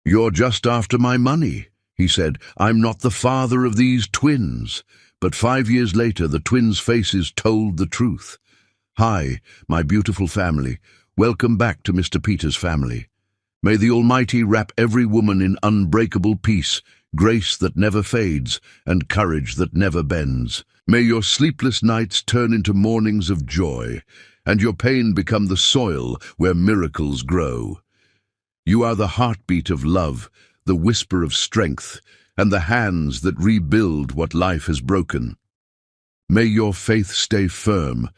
"You're just after my money," he said. "I'm not the father of these twins." But 5 years later, the twins' faces told the truth. "Hi, my beautiful family. Welcome back to Mr. Peter's family. May the Almighty wrap every woman in unbreakable peace, grace that never fades, and courage that never bends. May your sleepless nights turn into mornings of joy, and your pain become the soil where miracles grow. You are the heartbeat of love, the whisper of strength, and the hands that rebuild what life has broken. May your faith stay firm,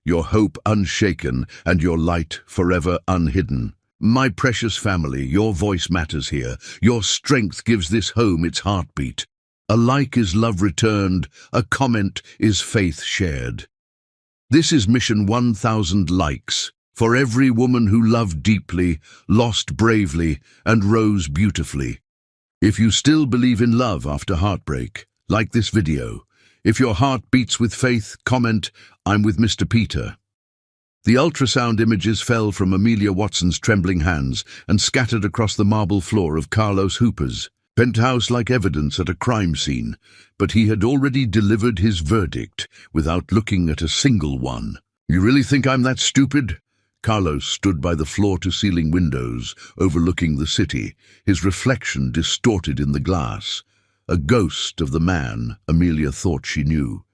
your hope unshaken, and your light forever unhidden. My precious family, your voice matters here. Your strength gives this home its heartbeat. A like is love returned, a comment is faith shared. This is Mission 1000 likes, for every woman who loved deeply, lost bravely, and rose beautifully. If you still believe in love after heartbreak, like this video. If your heart beats with faith, comment, "I'm with Mr. Peter." The ultrasound images fell from Amelia Watson's trembling hands and scattered across the marble floor of Carlos Hooper's penthouse like evidence at a crime scene, but he had already delivered his verdict without looking at a single one. "You really think I'm that stupid?" Carlos stood by the floor-to-ceiling windows overlooking the city, his reflection distorted in the glass, a ghost of the man Amelia thought she knew.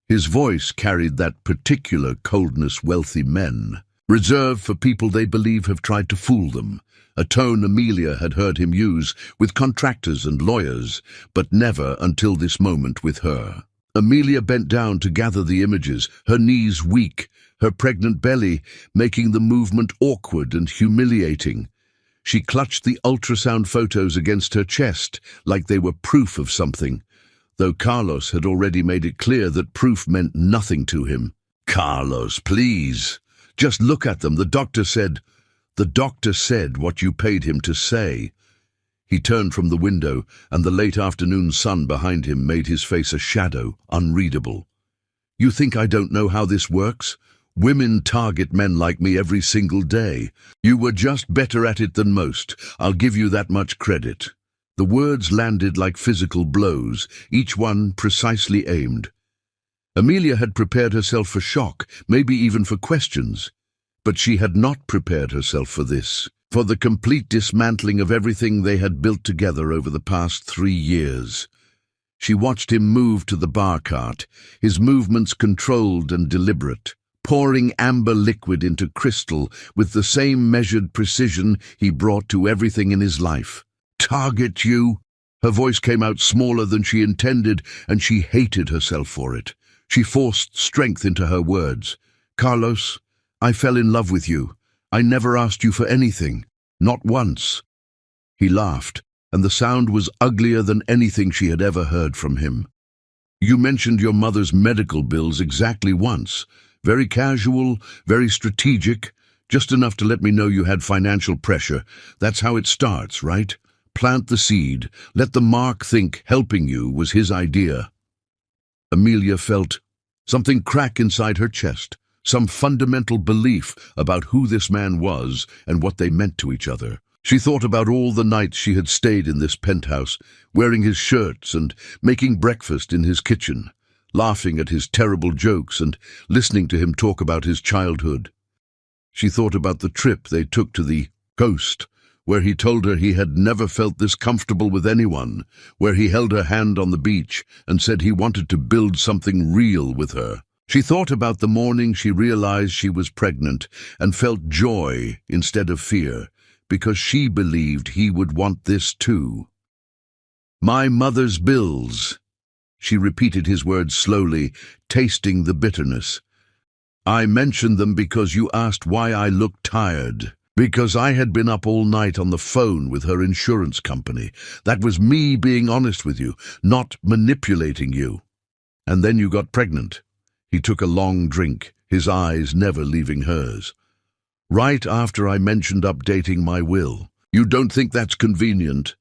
His voice carried that particular coldness wealthy men, reserved for people they believe have tried to fool them, a tone Amelia had heard him use with contractors and lawyers, but never until this moment with her. Amelia bent down to gather the images, her knees weak, her pregnant belly making the movement awkward and humiliating. She clutched the ultrasound photos against her chest like they were proof of something, though Carlos had already made it clear that proof meant nothing to him. "Carlos, please, just look at them. The doctor said what you paid him to say." He turned from the window, and the late afternoon sun behind him made his face a shadow, unreadable. "You think I don't know how this works? Women target men like me every single day. You were just better at it than most. I'll give you that much credit." The words landed like physical blows, each one precisely aimed. Amelia had prepared herself for shock, maybe even for questions. But she had not prepared herself for this, for the complete dismantling of everything they had built together over the past 3 years. She watched him move to the bar cart, his movements controlled and deliberate, pouring amber liquid into crystal with the same measured precision he brought to everything in his life. "Target you?" Her voice came out smaller than she intended, and she hated herself for it. She forced strength into her words. "Carlos, I fell in love with you. I never asked you for anything. Not once." He laughed, and the sound was uglier than anything she had ever heard from him. "You mentioned your mother's medical bills exactly once. Very casual, very strategic, just enough to let me know you had financial pressure. That's how it starts, right? Plant the seed. Let the mark think helping you was his idea." Amelia felt something crack inside her chest, some fundamental belief about who this man was and what they meant to each other. She thought about all the nights she had stayed in this penthouse, wearing his shirts and making breakfast in his kitchen, laughing at his terrible jokes and listening to him talk about his childhood. She thought about the trip they took to the coast, where he told her he had never felt this comfortable with anyone, where he held her hand on the beach and said he wanted to build something real with her. She thought about the morning she realized she was pregnant and felt joy instead of fear, because she believed he would want this too. "My mother's bills." She repeated his words slowly, tasting the bitterness. "I mentioned them because you asked why I looked tired. Because I had been up all night on the phone with her insurance company. That was me being honest with you, not manipulating you. And then you got pregnant." He took a long drink, his eyes never leaving hers. "Right after I mentioned updating my will. You don't think that's convenient?"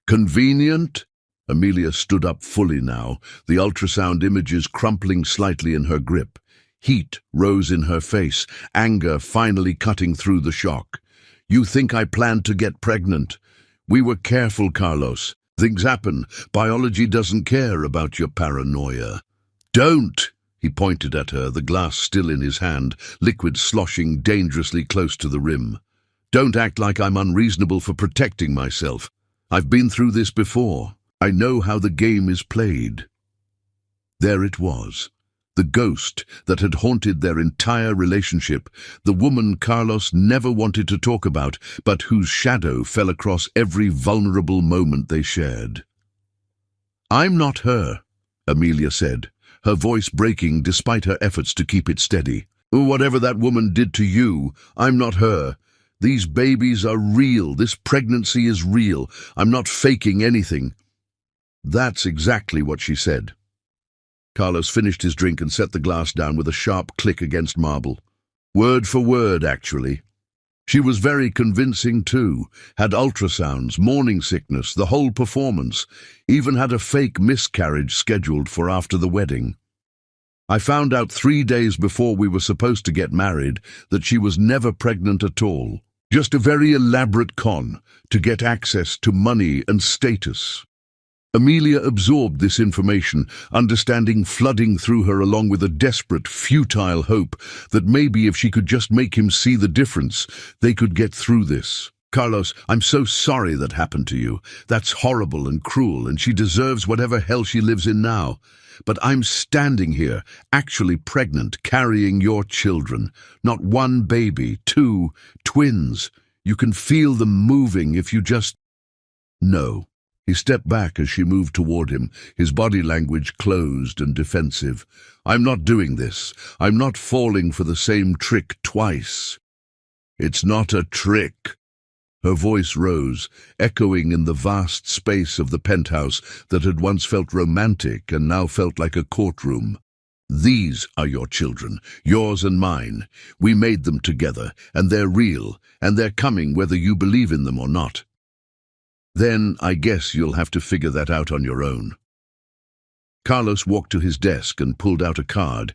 "Convenient?" Amelia stood up fully now, the ultrasound images crumpling slightly in her grip. Heat rose in her face, anger finally cutting through the shock. "You think I planned to get pregnant? We were careful, Carlos. Things happen. Biology doesn't care about your paranoia. Don't! He pointed at her, the glass still in his hand, liquid sloshing dangerously close to the rim. Don't act like I'm unreasonable for protecting myself. I've been through this before. I know how the game is played. There it was. The ghost that had haunted their entire relationship, the woman Carlos never wanted to talk about, but whose shadow fell across every vulnerable moment they shared. "I'm not her," Amelia said, her voice breaking despite her efforts to keep it steady. "Whatever that woman did to you, I'm not her. These babies are real. This pregnancy is real. I'm not faking anything." That's exactly what she said. Carlos finished his drink and set the glass down with a sharp click against marble. Word for word, actually. She was very convincing too. Had ultrasounds, morning sickness, the whole performance. Even had a fake miscarriage scheduled for after the wedding. I found out 3 days before we were supposed to get married that she was never pregnant at all. Just a very elaborate con to get access to money and status. Amelia absorbed this information, understanding flooding through her along with a desperate, futile hope that maybe if she could just make him see the difference, they could get through this. "Carlos, I'm so sorry that happened to you. That's horrible and cruel, and she deserves whatever hell she lives in now. But I'm standing here, actually pregnant, carrying your children. Not one baby, 2 twins. You can feel them moving if you just..." No. He stepped back as she moved toward him, his body language closed and defensive. "I'm not doing this. I'm not falling for the same trick twice." "It's not a trick." Her voice rose, echoing in the vast space of the penthouse that had once felt romantic and now felt like a courtroom. "These are your children, yours and mine. We made them together, and they're real, and they're coming whether you believe in them or not. Then I guess you'll have to figure that out on your own." Carlos walked to his desk and pulled out a card,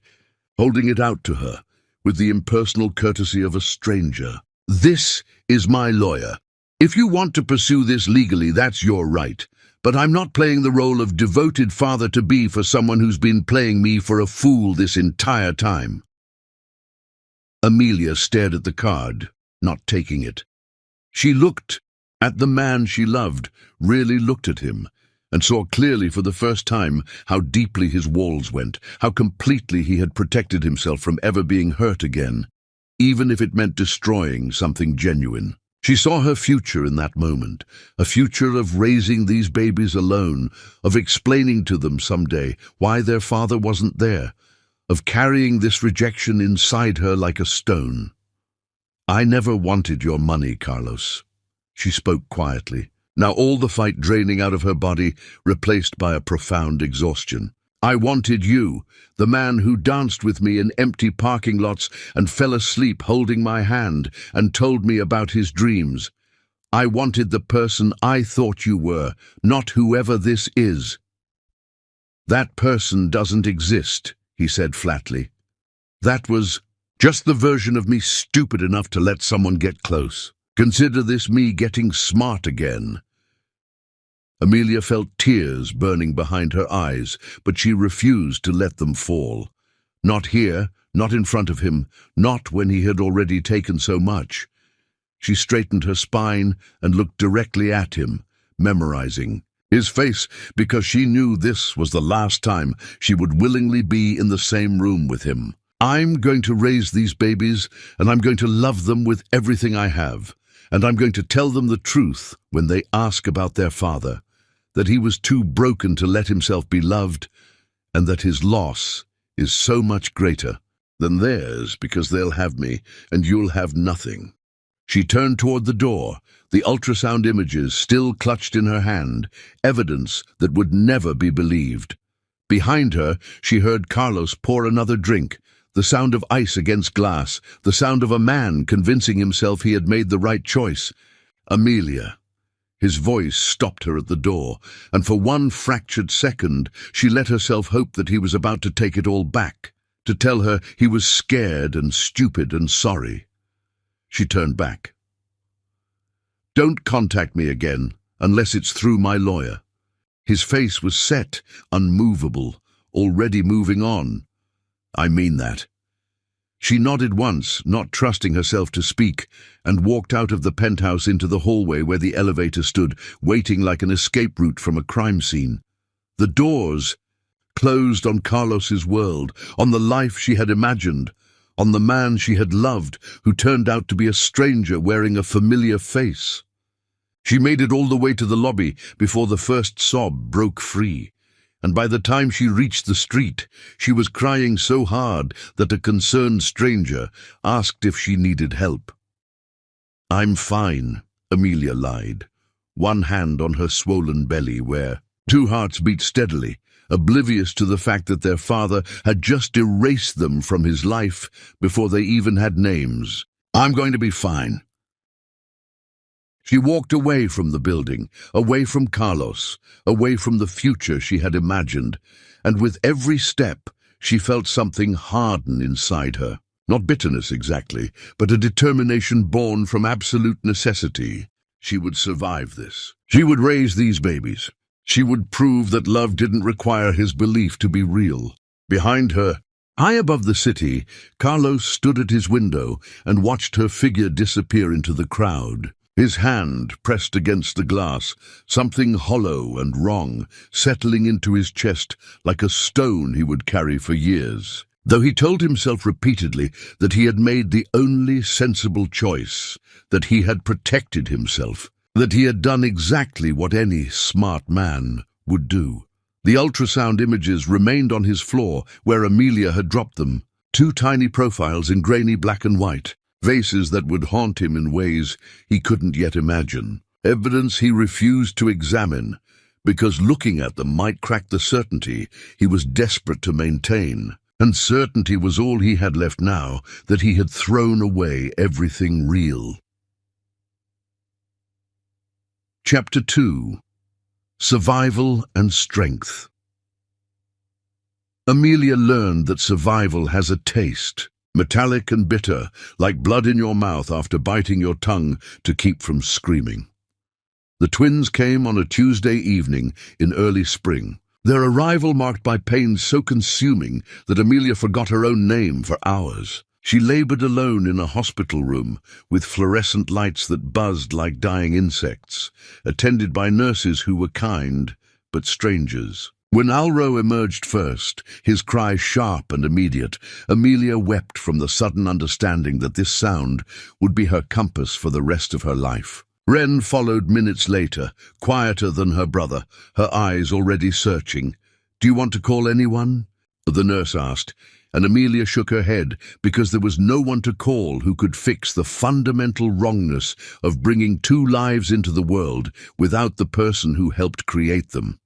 holding it out to her with the impersonal courtesy of a stranger. "This is my lawyer. If you want to pursue this legally, that's your right. But I'm not playing the role of devoted father-to-be for someone who's been playing me for a fool this entire time." Amelia stared at the card, not taking it. She looked at the man she loved, really looked at him, and saw clearly for the first time how deeply his walls went, how completely he had protected himself from ever being hurt again, even if it meant destroying something genuine. She saw her future in that moment, a future of raising these babies alone, of explaining to them someday why their father wasn't there, of carrying this rejection inside her like a stone. "I never wanted your money, Carlos." She spoke quietly, now all the fight draining out of her body, replaced by a profound exhaustion. "I wanted you, the man who danced with me in empty parking lots and fell asleep holding my hand and told me about his dreams. I wanted the person I thought you were, not whoever this is." "That person doesn't exist," he said flatly. "That was just the version of me stupid enough to let someone get close. Consider this me getting smart again." Amelia felt tears burning behind her eyes, but she refused to let them fall. Not here, not in front of him, not when he had already taken so much. She straightened her spine and looked directly at him, memorizing his face, because she knew this was the last time she would willingly be in the same room with him. "I'm going to raise these babies, and I'm going to love them with everything I have. And I'm going to tell them the truth when they ask about their father, that he was too broken to let himself be loved, and that his loss is so much greater than theirs because they'll have me and you'll have nothing." She turned toward the door, the ultrasound images still clutched in her hand, evidence that would never be believed. Behind her, she heard Carlos pour another drink, the sound of ice against glass, the sound of a man convincing himself he had made the right choice. "Amelia." His voice stopped her at the door, and for one fractured second she let herself hope that he was about to take it all back, to tell her he was scared and stupid and sorry. She turned back. "Don't contact me again. unless it's through my lawyer." His face was set, unmovable, already moving on. "I mean that." She nodded once, not trusting herself to speak, and walked out of the penthouse into the hallway where the elevator stood, waiting like an escape route from a crime scene. The doors closed on Carlos's world, on the life she had imagined, on the man she had loved, who turned out to be a stranger wearing a familiar face. She made it all the way to the lobby before the first sob broke free, and by the time she reached the street, she was crying so hard that a concerned stranger asked if she needed help. "I'm fine," Amelia lied, one hand on her swollen belly where two hearts beat steadily, oblivious to the fact that their father had just erased them from his life before they even had names. "I'm going to be fine." She walked away from the building, away from Carlos, away from the future she had imagined, and with every step she felt something harden inside her. Not bitterness exactly, but a determination born from absolute necessity. She would survive this. She would raise these babies. She would prove that love didn't require his belief to be real. Behind her, high above the city, Carlos stood at his window and watched her figure disappear into the crowd. His hand pressed against the glass, something hollow and wrong, settling into his chest like a stone he would carry for years. Though he told himself repeatedly that he had made the only sensible choice, that he had protected himself, that he had done exactly what any smart man would do. The ultrasound images remained on his floor where Amelia had dropped them, two tiny profiles in grainy black and white. Faces that would haunt him in ways he couldn't yet imagine. Evidence he refused to examine, because looking at them might crack the certainty he was desperate to maintain. And certainty was all he had left now that he had thrown away everything real. Chapter 2. Survival and Strength. Amelia learned that survival has a taste. Metallic and bitter, like blood in your mouth after biting your tongue to keep from screaming. The twins came on a Tuesday evening in early spring, their arrival marked by pain so consuming that Amelia forgot her own name for hours. She labored alone in a hospital room with fluorescent lights that buzzed like dying insects, attended by nurses who were kind but strangers. When Alro emerged first, his cry sharp and immediate, Amelia wept from the sudden understanding that this sound would be her compass for the rest of her life. Ren followed minutes later, quieter than her brother, her eyes already searching. "Do you want to call anyone?" the nurse asked, and Amelia shook her head because there was no one to call who could fix the fundamental wrongness of bringing two lives into the world without the person who helped create them.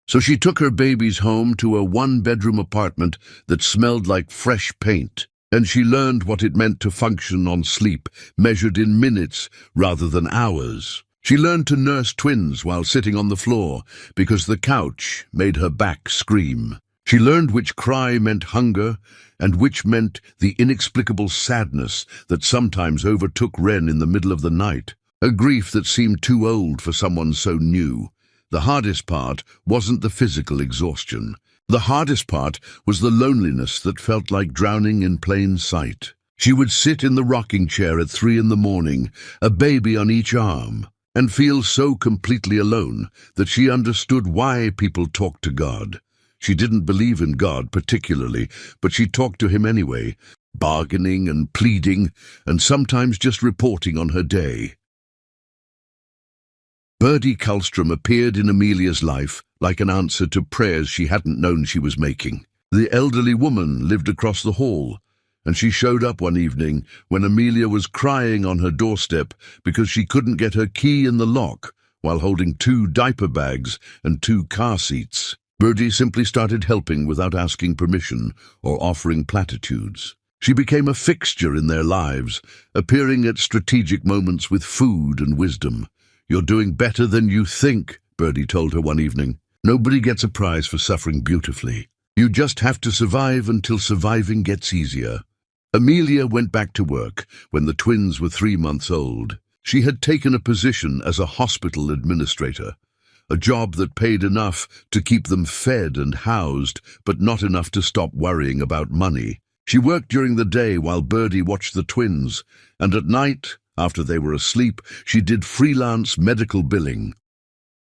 So she took her babies home to a one-bedroom apartment that smelled like fresh paint, and she learned what it meant to function on sleep, measured in minutes rather than hours. She learned to nurse twins while sitting on the floor, because the couch made her back scream. She learned which cry meant hunger, and which meant the inexplicable sadness that sometimes overtook Ren in the middle of the night, a grief that seemed too old for someone so new. The hardest part wasn't the physical exhaustion. The hardest part was the loneliness that felt like drowning in plain sight. She would sit in the rocking chair at 3 a.m, a baby on each arm, and feel so completely alone that she understood why people talked to God. She didn't believe in God particularly, but she talked to him anyway, bargaining and pleading, and sometimes just reporting on her day. Birdie Kallstrom appeared in Amelia's life like an answer to prayers she hadn't known she was making. The elderly woman lived across the hall, and she showed up one evening when Amelia was crying on her doorstep because she couldn't get her key in the lock while holding 2 diaper bags and 2 car seats. Birdie simply started helping without asking permission or offering platitudes. She became a fixture in their lives, appearing at strategic moments with food and wisdom. "You're doing better than you think," Birdie told her one evening. "Nobody gets a prize for suffering beautifully. You just have to survive until surviving gets easier." Amelia went back to work when the twins were 3 months old. She had taken a position as a hospital administrator, a job that paid enough to keep them fed and housed, but not enough to stop worrying about money. She worked during the day while Birdie watched the twins, and at night, after they were asleep, she did freelance medical billing.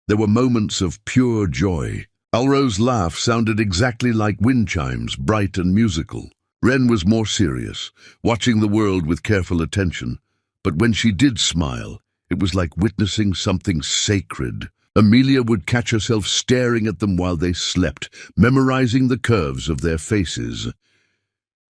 There were moments of pure joy. Alro's laugh sounded exactly like wind chimes, bright and musical. Wren was more serious, watching the world with careful attention. But when she did smile, it was like witnessing something sacred. Amelia would catch herself staring at them while they slept, memorizing the curves of their faces.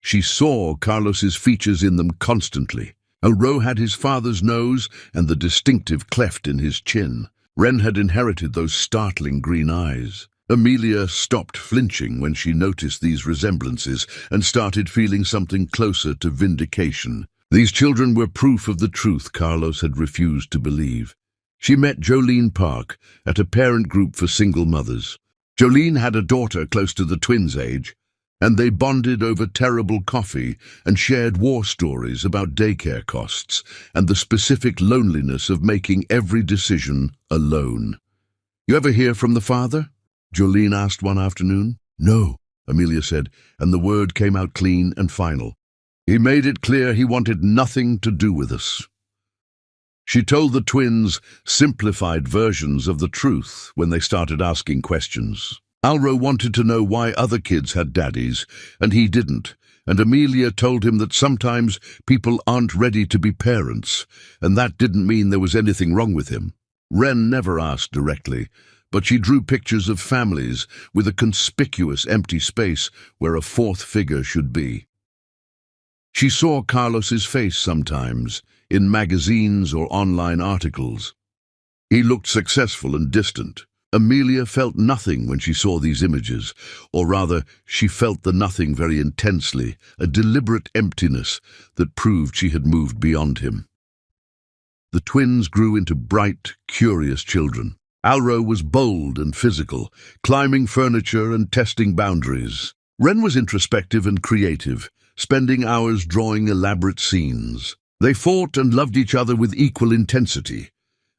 She saw Carlos's features in them constantly. Alro had his father's nose and the distinctive cleft in his chin. Wren had inherited those startling green eyes. Amelia stopped flinching when she noticed these resemblances and started feeling something closer to vindication. These children were proof of the truth Carlos had refused to believe. She met Jolene Park at a parent group for single mothers. Jolene had a daughter close to the twins' age, and they bonded over terrible coffee and shared war stories about daycare costs and the specific loneliness of making every decision alone. "You ever hear from the father?" Jolene asked one afternoon. "No," Amelia said, and the word came out clean and final. "He made it clear he wanted nothing to do with us." She told the twins simplified versions of the truth when they started asking questions. Alro wanted to know why other kids had daddies, and he didn't, and Amelia told him that sometimes people aren't ready to be parents, and that didn't mean there was anything wrong with him. Wren never asked directly, but she drew pictures of families with a conspicuous empty space where a fourth figure should be. She saw Carlos's face sometimes, in magazines or online articles. He looked successful and distant. Amelia felt nothing when she saw these images, or rather, she felt the nothing very intensely, a deliberate emptiness that proved she had moved beyond him. The twins grew into bright, curious children. Alro was bold and physical, climbing furniture and testing boundaries. Wren was introspective and creative, spending hours drawing elaborate scenes. They fought and loved each other with equal intensity.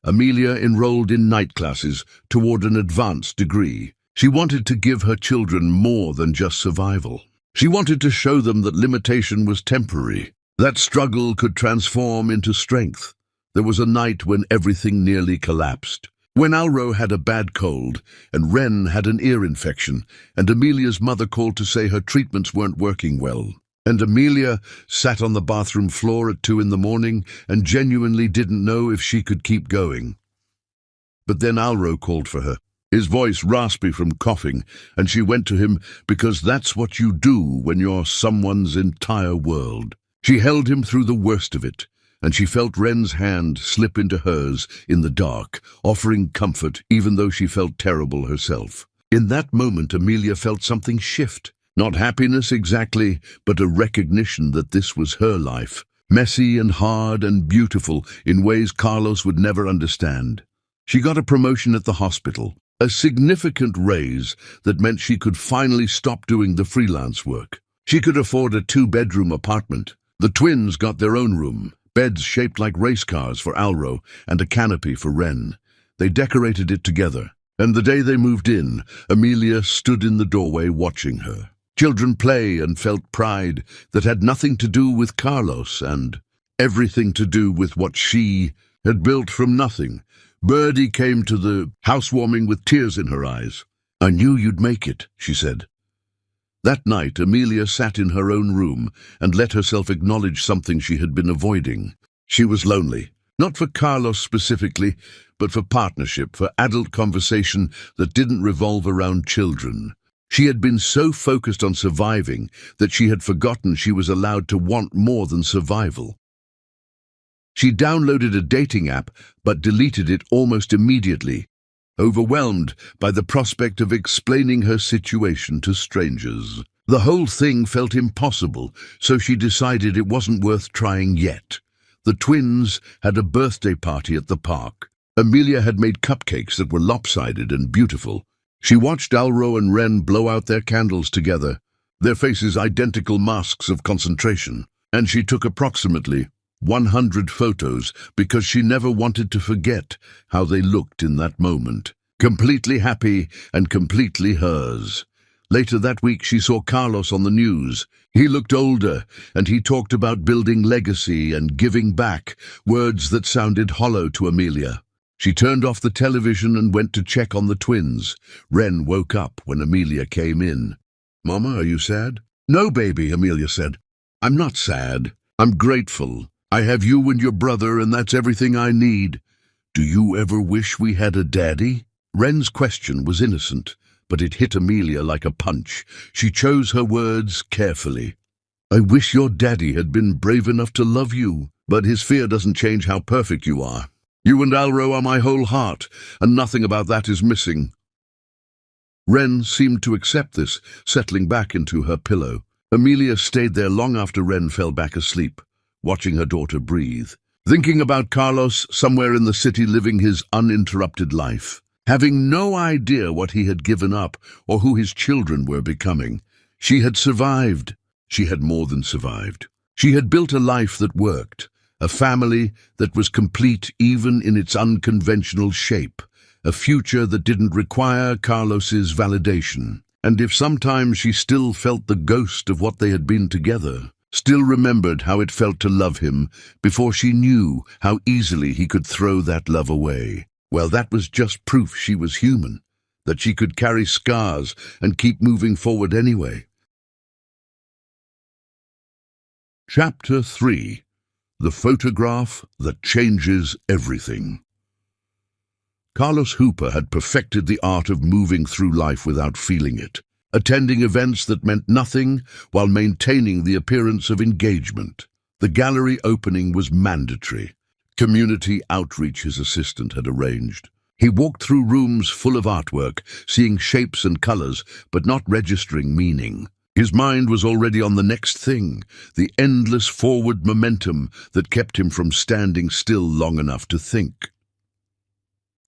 Amelia enrolled in night classes toward an advanced degree. She wanted to give her children more than just survival. She wanted to show them that limitation was temporary, that struggle could transform into strength. There was a night when everything nearly collapsed. When Alro had a bad cold, and Wren had an ear infection, and Amelia's mother called to say her treatments weren't working well. And Amelia sat on the bathroom floor at 2 a.m. and genuinely didn't know if she could keep going. But then Alro called for her, his voice raspy from coughing, and she went to him because that's what you do when you're someone's entire world. She held him through the worst of it, and she felt Wren's hand slip into hers in the dark, offering comfort even though she felt terrible herself. In that moment, Amelia felt something shift. Not happiness exactly, but a recognition that this was her life, messy and hard and beautiful in ways Carlos would never understand. She got a promotion at the hospital, a significant raise that meant she could finally stop doing the freelance work. She could afford a 2-bedroom apartment. The twins got their own room, beds shaped like race cars for Alro and a canopy for Wren. They decorated it together, and the day they moved in, Amelia stood in the doorway watching her. Children play and felt pride that had nothing to do with Carlos and everything to do with what she had built from nothing. Birdie came to the housewarming with tears in her eyes. "I knew you'd make it," she said. That night, Amelia sat in her own room and let herself acknowledge something she had been avoiding. She was lonely, not for Carlos specifically, but for partnership, for adult conversation that didn't revolve around children. She had been so focused on surviving that she had forgotten she was allowed to want more than survival. She downloaded a dating app but deleted it almost immediately, overwhelmed by the prospect of explaining her situation to strangers. The whole thing felt impossible, so she decided it wasn't worth trying yet. The twins had a birthday party at the park. Amelia had made cupcakes that were lopsided and beautiful. She watched Alro and Wren blow out their candles together, their faces identical masks of concentration, and she took approximately 100 photos, because she never wanted to forget how they looked in that moment. Completely happy and completely hers. Later that week, she saw Carlos on the news. He looked older, and he talked about building legacy and giving back, words that sounded hollow to Amelia. She turned off the television and went to check on the twins. Ren woke up when Amelia came in. "Mama, are you sad?" "No, baby," Amelia said. "I'm not sad. I'm grateful. I have you and your brother, and that's everything I need. Do you ever wish we had a daddy?" Ren's question was innocent, but it hit Amelia like a punch. She chose her words carefully. "I wish your daddy had been brave enough to love you, but his fear doesn't change how perfect you are. You and Alro are my whole heart, and nothing about that is missing." Ren seemed to accept this, settling back into her pillow. Amelia stayed there long after Ren fell back asleep, watching her daughter breathe, thinking about Carlos somewhere in the city living his uninterrupted life, having no idea what he had given up or who his children were becoming. She had survived. She had more than survived. She had built a life that worked, a family that was complete even in its unconventional shape, a future that didn't require Carlos's validation. And if sometimes she still felt the ghost of what they had been together, still remembered how it felt to love him before she knew how easily he could throw that love away, well, that was just proof she was human, that she could carry scars and keep moving forward anyway. Chapter 3. The Photograph That Changes Everything. Carlos Hooper had perfected the art of moving through life without feeling it, attending events that meant nothing while maintaining the appearance of engagement. The gallery opening was mandatory. Community outreach his assistant had arranged. He walked through rooms full of artwork, seeing shapes and colors, but not registering meaning. His mind was already on the next thing, the endless forward momentum that kept him from standing still long enough to think.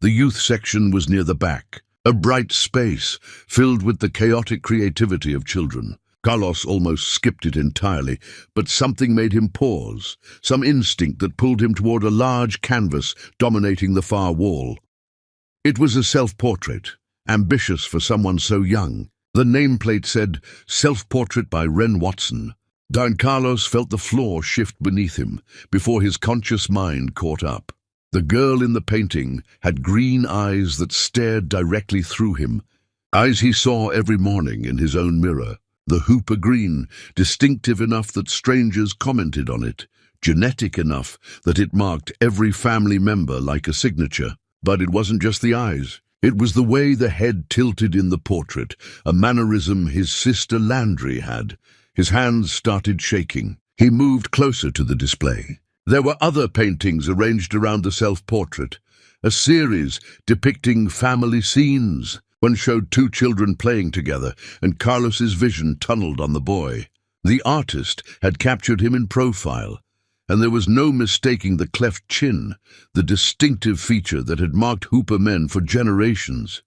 The youth section was near the back, a bright space filled with the chaotic creativity of children. Carlos almost skipped it entirely, but something made him pause, some instinct that pulled him toward a large canvas dominating the far wall. It was a self-portrait, ambitious for someone so young. The nameplate said, "Self-Portrait by Ren Watson." Don Carlos felt the floor shift beneath him before his conscious mind caught up. The girl in the painting had green eyes that stared directly through him, eyes he saw every morning in his own mirror. The Hooper green, distinctive enough that strangers commented on it, genetic enough that it marked every family member like a signature. But it wasn't just the eyes. It was the way the head tilted in the portrait, a mannerism his sister Landry had. His hands started shaking. He moved closer to the display. There were other paintings arranged around the self-portrait, a series depicting family scenes. One showed two children playing together, and Carlos's vision tunneled on the boy. The artist had captured him in profile, and there was no mistaking the cleft chin, the distinctive feature that had marked Hooper men for generations.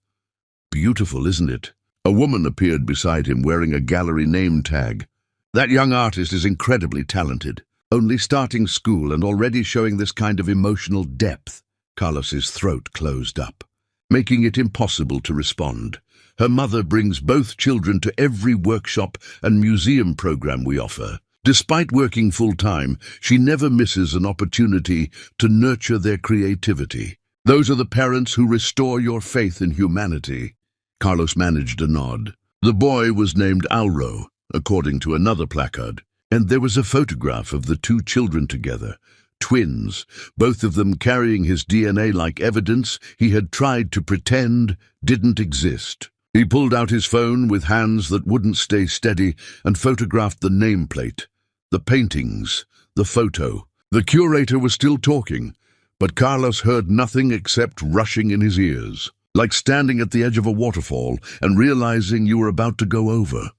Beautiful, isn't it? A woman appeared beside him wearing a gallery name tag. That young artist is incredibly talented. Only starting school and already showing this kind of emotional depth. Carlos's throat closed up, making it impossible to respond. Her mother brings both children to every workshop and museum program we offer. Despite working full-time, she never misses an opportunity to nurture their creativity. Those are the parents who restore your faith in humanity. Carlos managed a nod. The boy was named Alro, according to another placard, and there was a photograph of the two children together, twins, both of them carrying his DNA like evidence he had tried to pretend didn't exist. He pulled out his phone with hands that wouldn't stay steady and photographed the nameplate, the paintings, the photo. The curator was still talking, but Carlos heard nothing except rushing in his ears, like standing at the edge of a waterfall and realizing you were about to go over.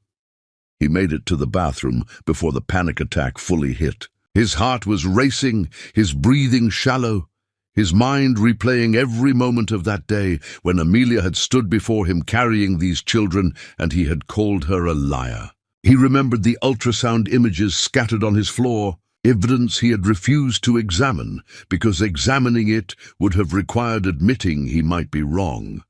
He made it to the bathroom before the panic attack fully hit. His heart was racing, his breathing shallow, his mind replaying every moment of that day when Amelia had stood before him carrying these children and he had called her a liar. He remembered the ultrasound images scattered on his floor, evidence he had refused to examine, because examining it would have required admitting he might be wrong.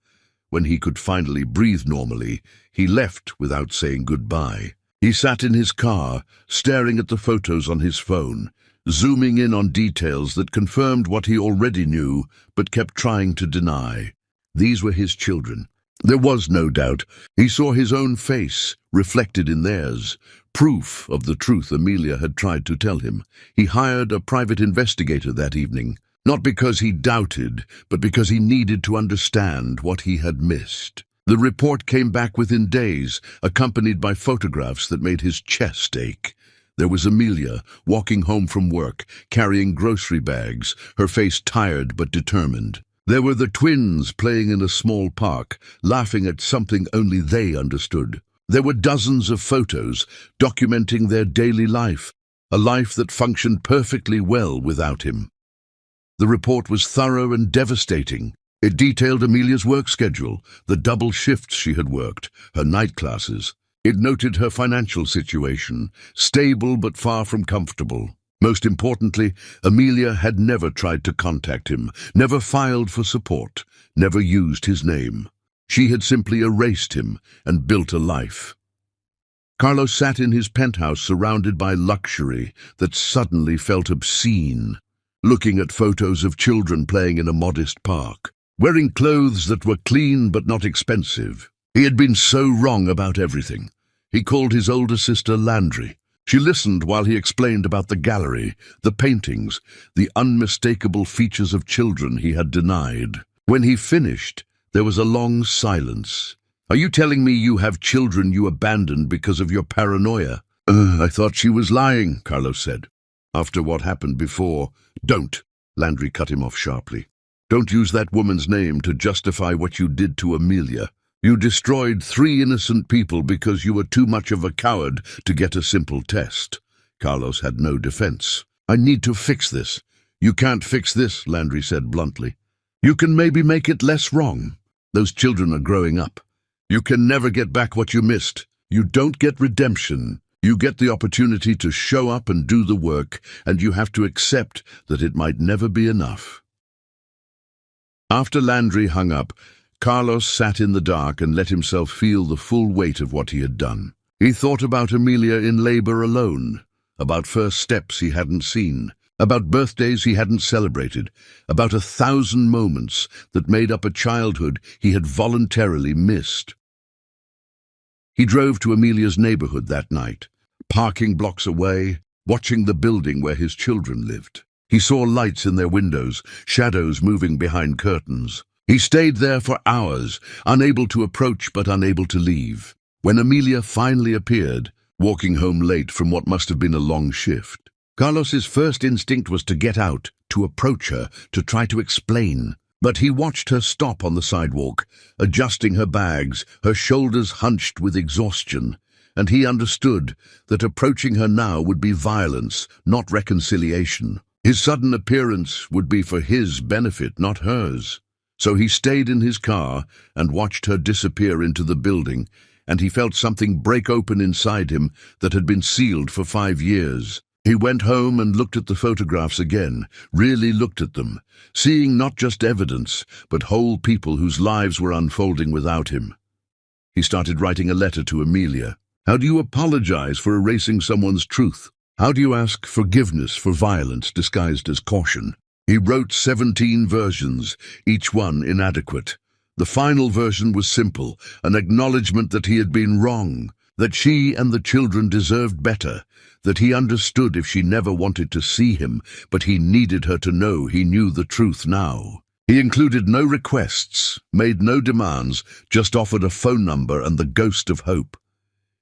When he could finally breathe normally, he left without saying goodbye. He sat in his car, staring at the photos on his phone, zooming in on details that confirmed what he already knew, but kept trying to deny. These were his children. There was no doubt. He saw his own face reflected in theirs, proof of the truth Amelia had tried to tell him. He hired a private investigator that evening, not because he doubted, but because he needed to understand what he had missed. The report came back within days, accompanied by photographs that made his chest ache. There was Amelia, walking home from work, carrying grocery bags, her face tired but determined. There were the twins playing in a small park, laughing at something only they understood. There were dozens of photos documenting their daily life, a life that functioned perfectly well without him. The report was thorough and devastating. It detailed Amelia's work schedule, the double shifts she had worked, her night classes. It noted her financial situation, stable but far from comfortable. Most importantly, Amelia had never tried to contact him, never filed for support, never used his name. She had simply erased him and built a life. Carlos sat in his penthouse surrounded by luxury that suddenly felt obscene, looking at photos of children playing in a modest park, wearing clothes that were clean but not expensive. He had been so wrong about everything. He called his older sister Landry. She listened while he explained about the gallery, the paintings, the unmistakable features of children he had denied. When he finished, there was a long silence. "Are you telling me you have children you abandoned because of your paranoia?" I thought she was lying," Carlos said. "After what happened before." "Don't," Landry cut him off sharply. "Don't use that woman's name to justify what you did to Amelia. You destroyed 3 innocent people because you were too much of a coward to get a simple test." Carlos had no defense. "I need to fix this." "You can't fix this," Landry said bluntly. "You can maybe make it less wrong. Those children are growing up. You can never get back what you missed. You don't get redemption. You get the opportunity to show up and do the work, and you have to accept that it might never be enough." After Landry hung up, Carlos sat in the dark and let himself feel the full weight of what he had done. He thought about Amelia in labor alone, about first steps he hadn't seen, about birthdays he hadn't celebrated, about 1,000 moments that made up a childhood he had voluntarily missed. He drove to Amelia's neighborhood that night, parking blocks away, watching the building where his children lived. He saw lights in their windows, shadows moving behind curtains. He stayed there for hours, unable to approach but unable to leave. When Amelia finally appeared, walking home late from what must have been a long shift, Carlos's first instinct was to get out, to approach her, to try to explain. But he watched her stop on the sidewalk, adjusting her bags, her shoulders hunched with exhaustion, and he understood that approaching her now would be violence, not reconciliation. His sudden appearance would be for his benefit, not hers. So he stayed in his car and watched her disappear into the building, and he felt something break open inside him that had been sealed for 5 years. He went home and looked at the photographs again, really looked at them, seeing not just evidence, but whole people whose lives were unfolding without him. He started writing a letter to Amelia. How do you apologize for erasing someone's truth? How do you ask forgiveness for violence disguised as caution? He wrote 17 versions, each one inadequate. The final version was simple, an acknowledgement that he had been wrong, that she and the children deserved better, that he understood if she never wanted to see him, but he needed her to know he knew the truth now. He included no requests, made no demands, just offered a phone number and the ghost of hope.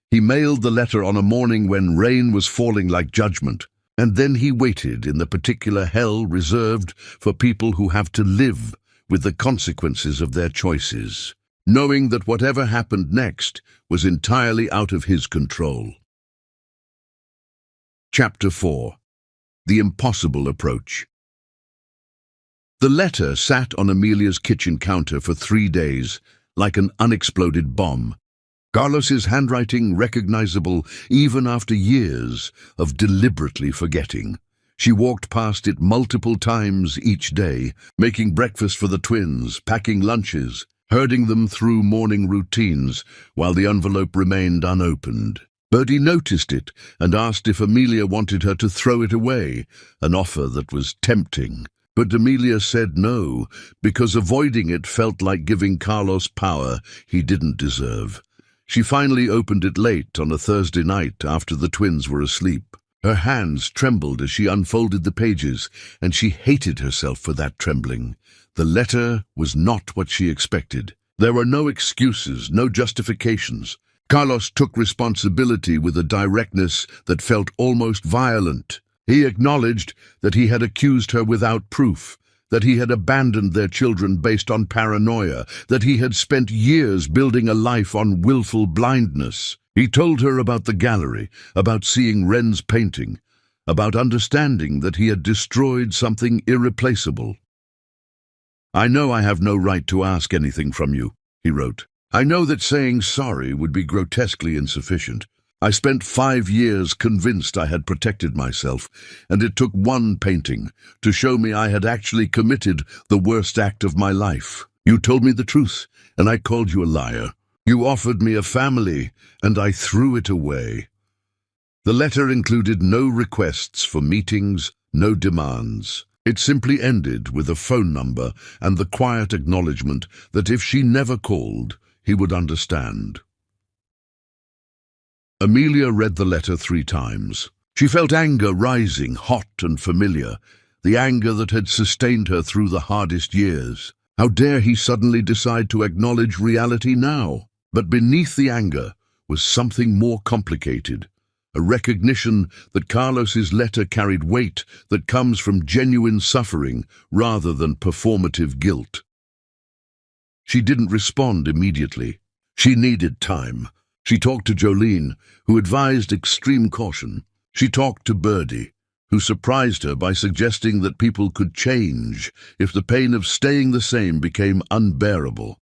He mailed the letter on a morning when rain was falling like judgment, and then he waited in the particular hell reserved for people who have to live with the consequences of their choices, knowing that whatever happened next was entirely out of his control. Chapter 4. The Impossible Approach. The letter sat on Amelia's kitchen counter for 3 days, like an unexploded bomb. Carlos's handwriting recognizable even after years of deliberately forgetting. She walked past it multiple times each day, making breakfast for the twins, packing lunches, herding them through morning routines while the envelope remained unopened. Birdie noticed it and asked if Amelia wanted her to throw it away, an offer that was tempting. But Amelia said no, because avoiding it felt like giving Carlos power he didn't deserve. She finally opened it late on a Thursday night after the twins were asleep. Her hands trembled as she unfolded the pages, and she hated herself for that trembling. The letter was not what she expected. There were no excuses, no justifications. Carlos took responsibility with a directness that felt almost violent. He acknowledged that he had accused her without proof, that he had abandoned their children based on paranoia, that he had spent years building a life on willful blindness. He told her about the gallery, about seeing Wren's painting, about understanding that he had destroyed something irreplaceable. "I know I have no right to ask anything from you," he wrote. "I know that saying sorry would be grotesquely insufficient. I spent 5 years convinced I had protected myself, and it took one painting to show me I had actually committed the worst act of my life. You told me the truth, and I called you a liar. You offered me a family, and I threw it away." The letter included no requests for meetings, no demands. It simply ended with a phone number and the quiet acknowledgement that if she never called, he would understand. Amelia read the letter 3 times. She felt anger rising, hot and familiar, the anger that had sustained her through the hardest years. How dare he suddenly decide to acknowledge reality now? But beneath the anger was something more complicated, a recognition that Carlos's letter carried weight that comes from genuine suffering rather than performative guilt. She didn't respond immediately. She needed time. She talked to Jolene, who advised extreme caution. She talked to Birdie, who surprised her by suggesting that people could change if the pain of staying the same became unbearable.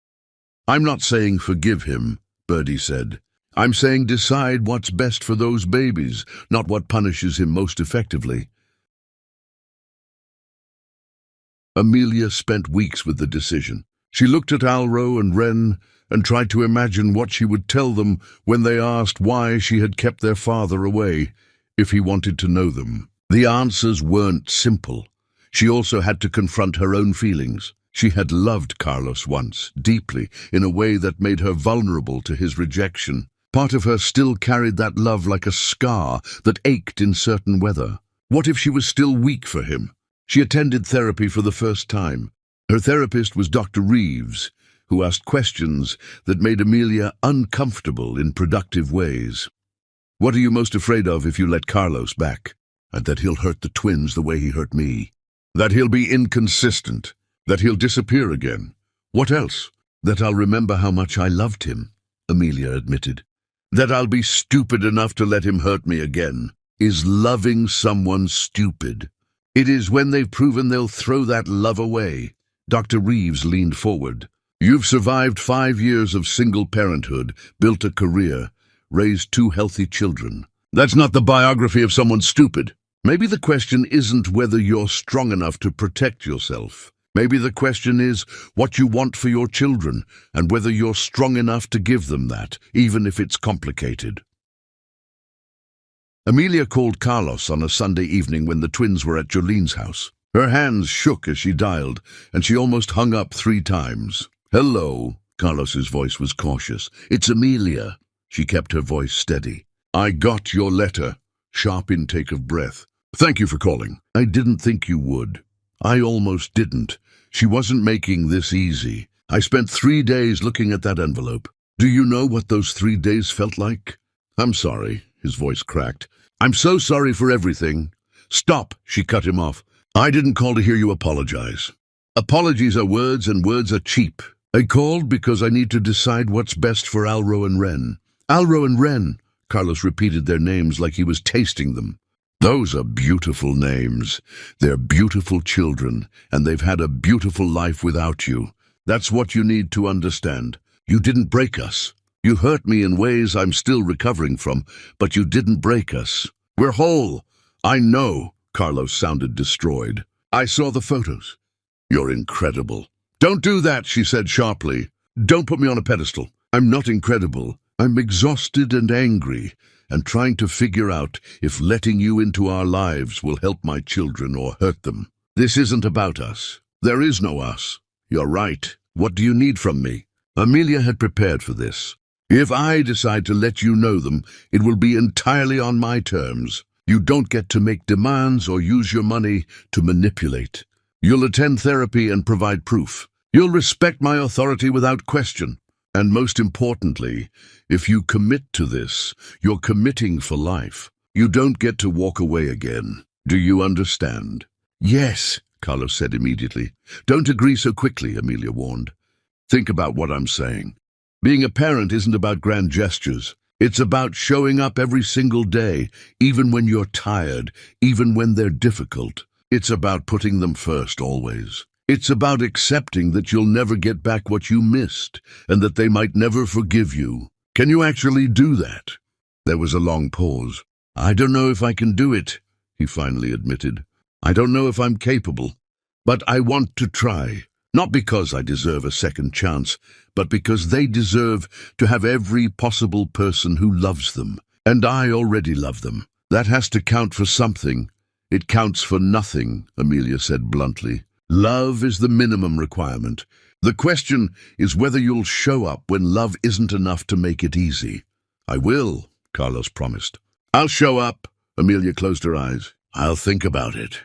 "I'm not saying forgive him," Birdie said. "I'm saying decide what's best for those babies, not what punishes him most effectively." Amelia spent weeks with the decision. She looked at Alro and Wren and tried to imagine what she would tell them when they asked why she had kept their father away, if he wanted to know them. The answers weren't simple. She also had to confront her own feelings. She had loved Carlos once, deeply, in a way that made her vulnerable to his rejection. Part of her still carried that love like a scar that ached in certain weather. What if she was still weak for him? She attended therapy for the first time. Her therapist was Dr. Reeves, who asked questions that made Amelia uncomfortable in productive ways. "What are you most afraid of if you let Carlos back?" "That he'll hurt the twins the way he hurt me." "That he'll be inconsistent. That he'll disappear again." "What else?" "That I'll remember how much I loved him," Amelia admitted. "That I'll be stupid enough to let him hurt me again." Is loving someone stupid? It is when they've proven they'll throw that love away. Dr. Reeves leaned forward. "You've survived 5 years of single parenthood, built a career, raised 2 healthy children. That's not the biography of someone stupid. Maybe the question isn't whether you're strong enough to protect yourself. Maybe the question is what you want for your children and whether you're strong enough to give them that, even if it's complicated." Amelia called Carlos on a Sunday evening when the twins were at Jolene's house. Her hands shook as she dialed, and she almost hung up 3 times. "Hello," Carlos's voice was cautious. "It's Amelia." She kept her voice steady. "I got your letter." Sharp intake of breath. "Thank you for calling." "I didn't think you would." "I almost didn't. She wasn't making this easy. I spent 3 days looking at that envelope. Do you know what those 3 days felt like?" "I'm sorry," his voice cracked. "I'm so sorry for everything." "Stop," she cut him off. "I didn't call to hear you apologize. Apologies are words and words are cheap. I called because I need to decide what's best for Alro and Wren." "Alro and Wren," Carlos repeated their names like he was tasting them. "Those are beautiful names. They're beautiful children, and they've had a beautiful life without you. That's what you need to understand. You didn't break us. You hurt me in ways I'm still recovering from, but you didn't break us. We're whole. I know. Carlos sounded destroyed. I saw the photos. You're incredible. Don't do that, she said sharply. Don't put me on a pedestal. I'm not incredible. I'm exhausted and angry, and trying to figure out if letting you into our lives will help my children or hurt them. This isn't about us. There is no us. You're right. What do you need from me? Amelia had prepared for this. If I decide to let you know them, it will be entirely on my terms. You don't get to make demands or use your money to manipulate. You'll attend therapy and provide proof. You'll respect my authority without question. And most importantly, if you commit to this, you're committing for life. You don't get to walk away again. Do you understand? Yes, Carlos said immediately. Don't agree so quickly, Amelia warned. Think about what I'm saying. Being a parent isn't about grand gestures. It's about showing up every single day, even when you're tired, even when they're difficult. It's about putting them first always. It's about accepting that you'll never get back what you missed, and that they might never forgive you. Can you actually do that? There was a long pause. I don't know if I can do it, he finally admitted. I don't know if I'm capable, but I want to try. Not because I deserve a second chance, but because they deserve to have every possible person who loves them. And I already love them. That has to count for something. It counts for nothing, Amelia said bluntly. Love is the minimum requirement. The question is whether you'll show up when love isn't enough to make it easy. I will, Carlos promised. I'll show up. Amelia closed her eyes. I'll think about it.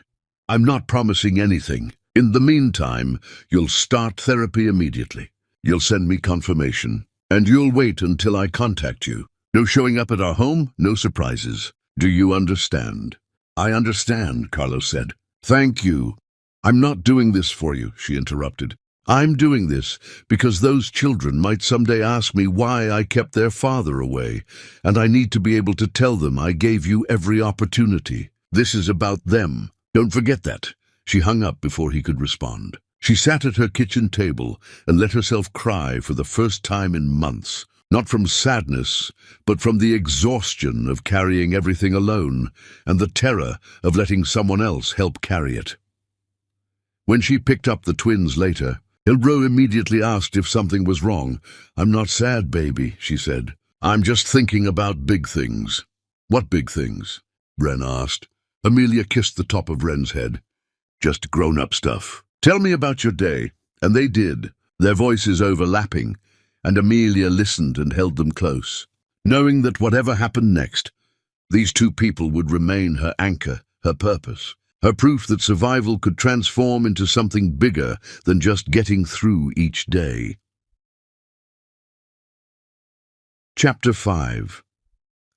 I'm not promising anything. In the meantime, you'll start therapy immediately. You'll send me confirmation, and you'll wait until I contact you. No showing up at our home, no surprises. Do you understand? I understand, Carlos said. Thank you. I'm not doing this for you, she interrupted. I'm doing this because those children might someday ask me why I kept their father away, and I need to be able to tell them I gave you every opportunity. This is about them. Don't forget that. She hung up before he could respond. She sat at her kitchen table and let herself cry for the first time in months, not from sadness, but from the exhaustion of carrying everything alone and the terror of letting someone else help carry it. When she picked up the twins later, Hildro immediately asked if something was wrong. I'm not sad, baby, she said. I'm just thinking about big things. What big things? Ren asked. Amelia kissed the top of Ren's head. Just grown-up stuff. Tell me about your day. And they did, their voices overlapping, and Amelia listened and held them close, knowing that whatever happened next, these two people would remain her anchor, her purpose, her proof that survival could transform into something bigger than just getting through each day. Chapter 5.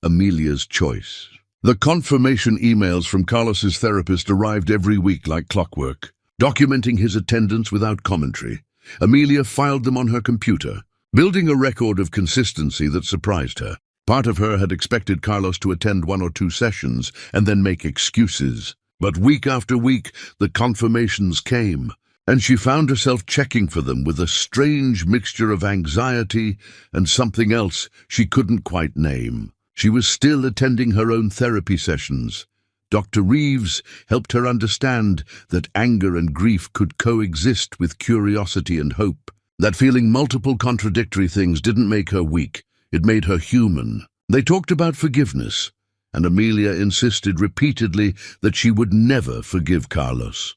Amelia's Choice. The confirmation emails from Carlos's therapist arrived every week like clockwork, documenting his attendance without commentary. Amelia filed them on her computer, building a record of consistency that surprised her. Part of her had expected Carlos to attend 1 or 2 sessions and then make excuses. But week after week, the confirmations came, and she found herself checking for them with a strange mixture of anxiety and something else she couldn't quite name. She was still attending her own therapy sessions. Dr. Reeves helped her understand that anger and grief could coexist with curiosity and hope. That feeling multiple contradictory things didn't make her weak, it made her human. They talked about forgiveness, and Amelia insisted repeatedly that she would never forgive Carlos.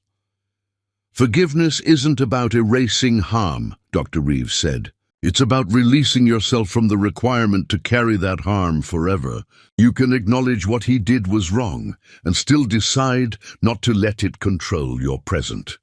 Forgiveness isn't about erasing harm, Dr. Reeves said. It's about releasing yourself from the requirement to carry that harm forever. You can acknowledge what he did was wrong and still decide not to let it control your present.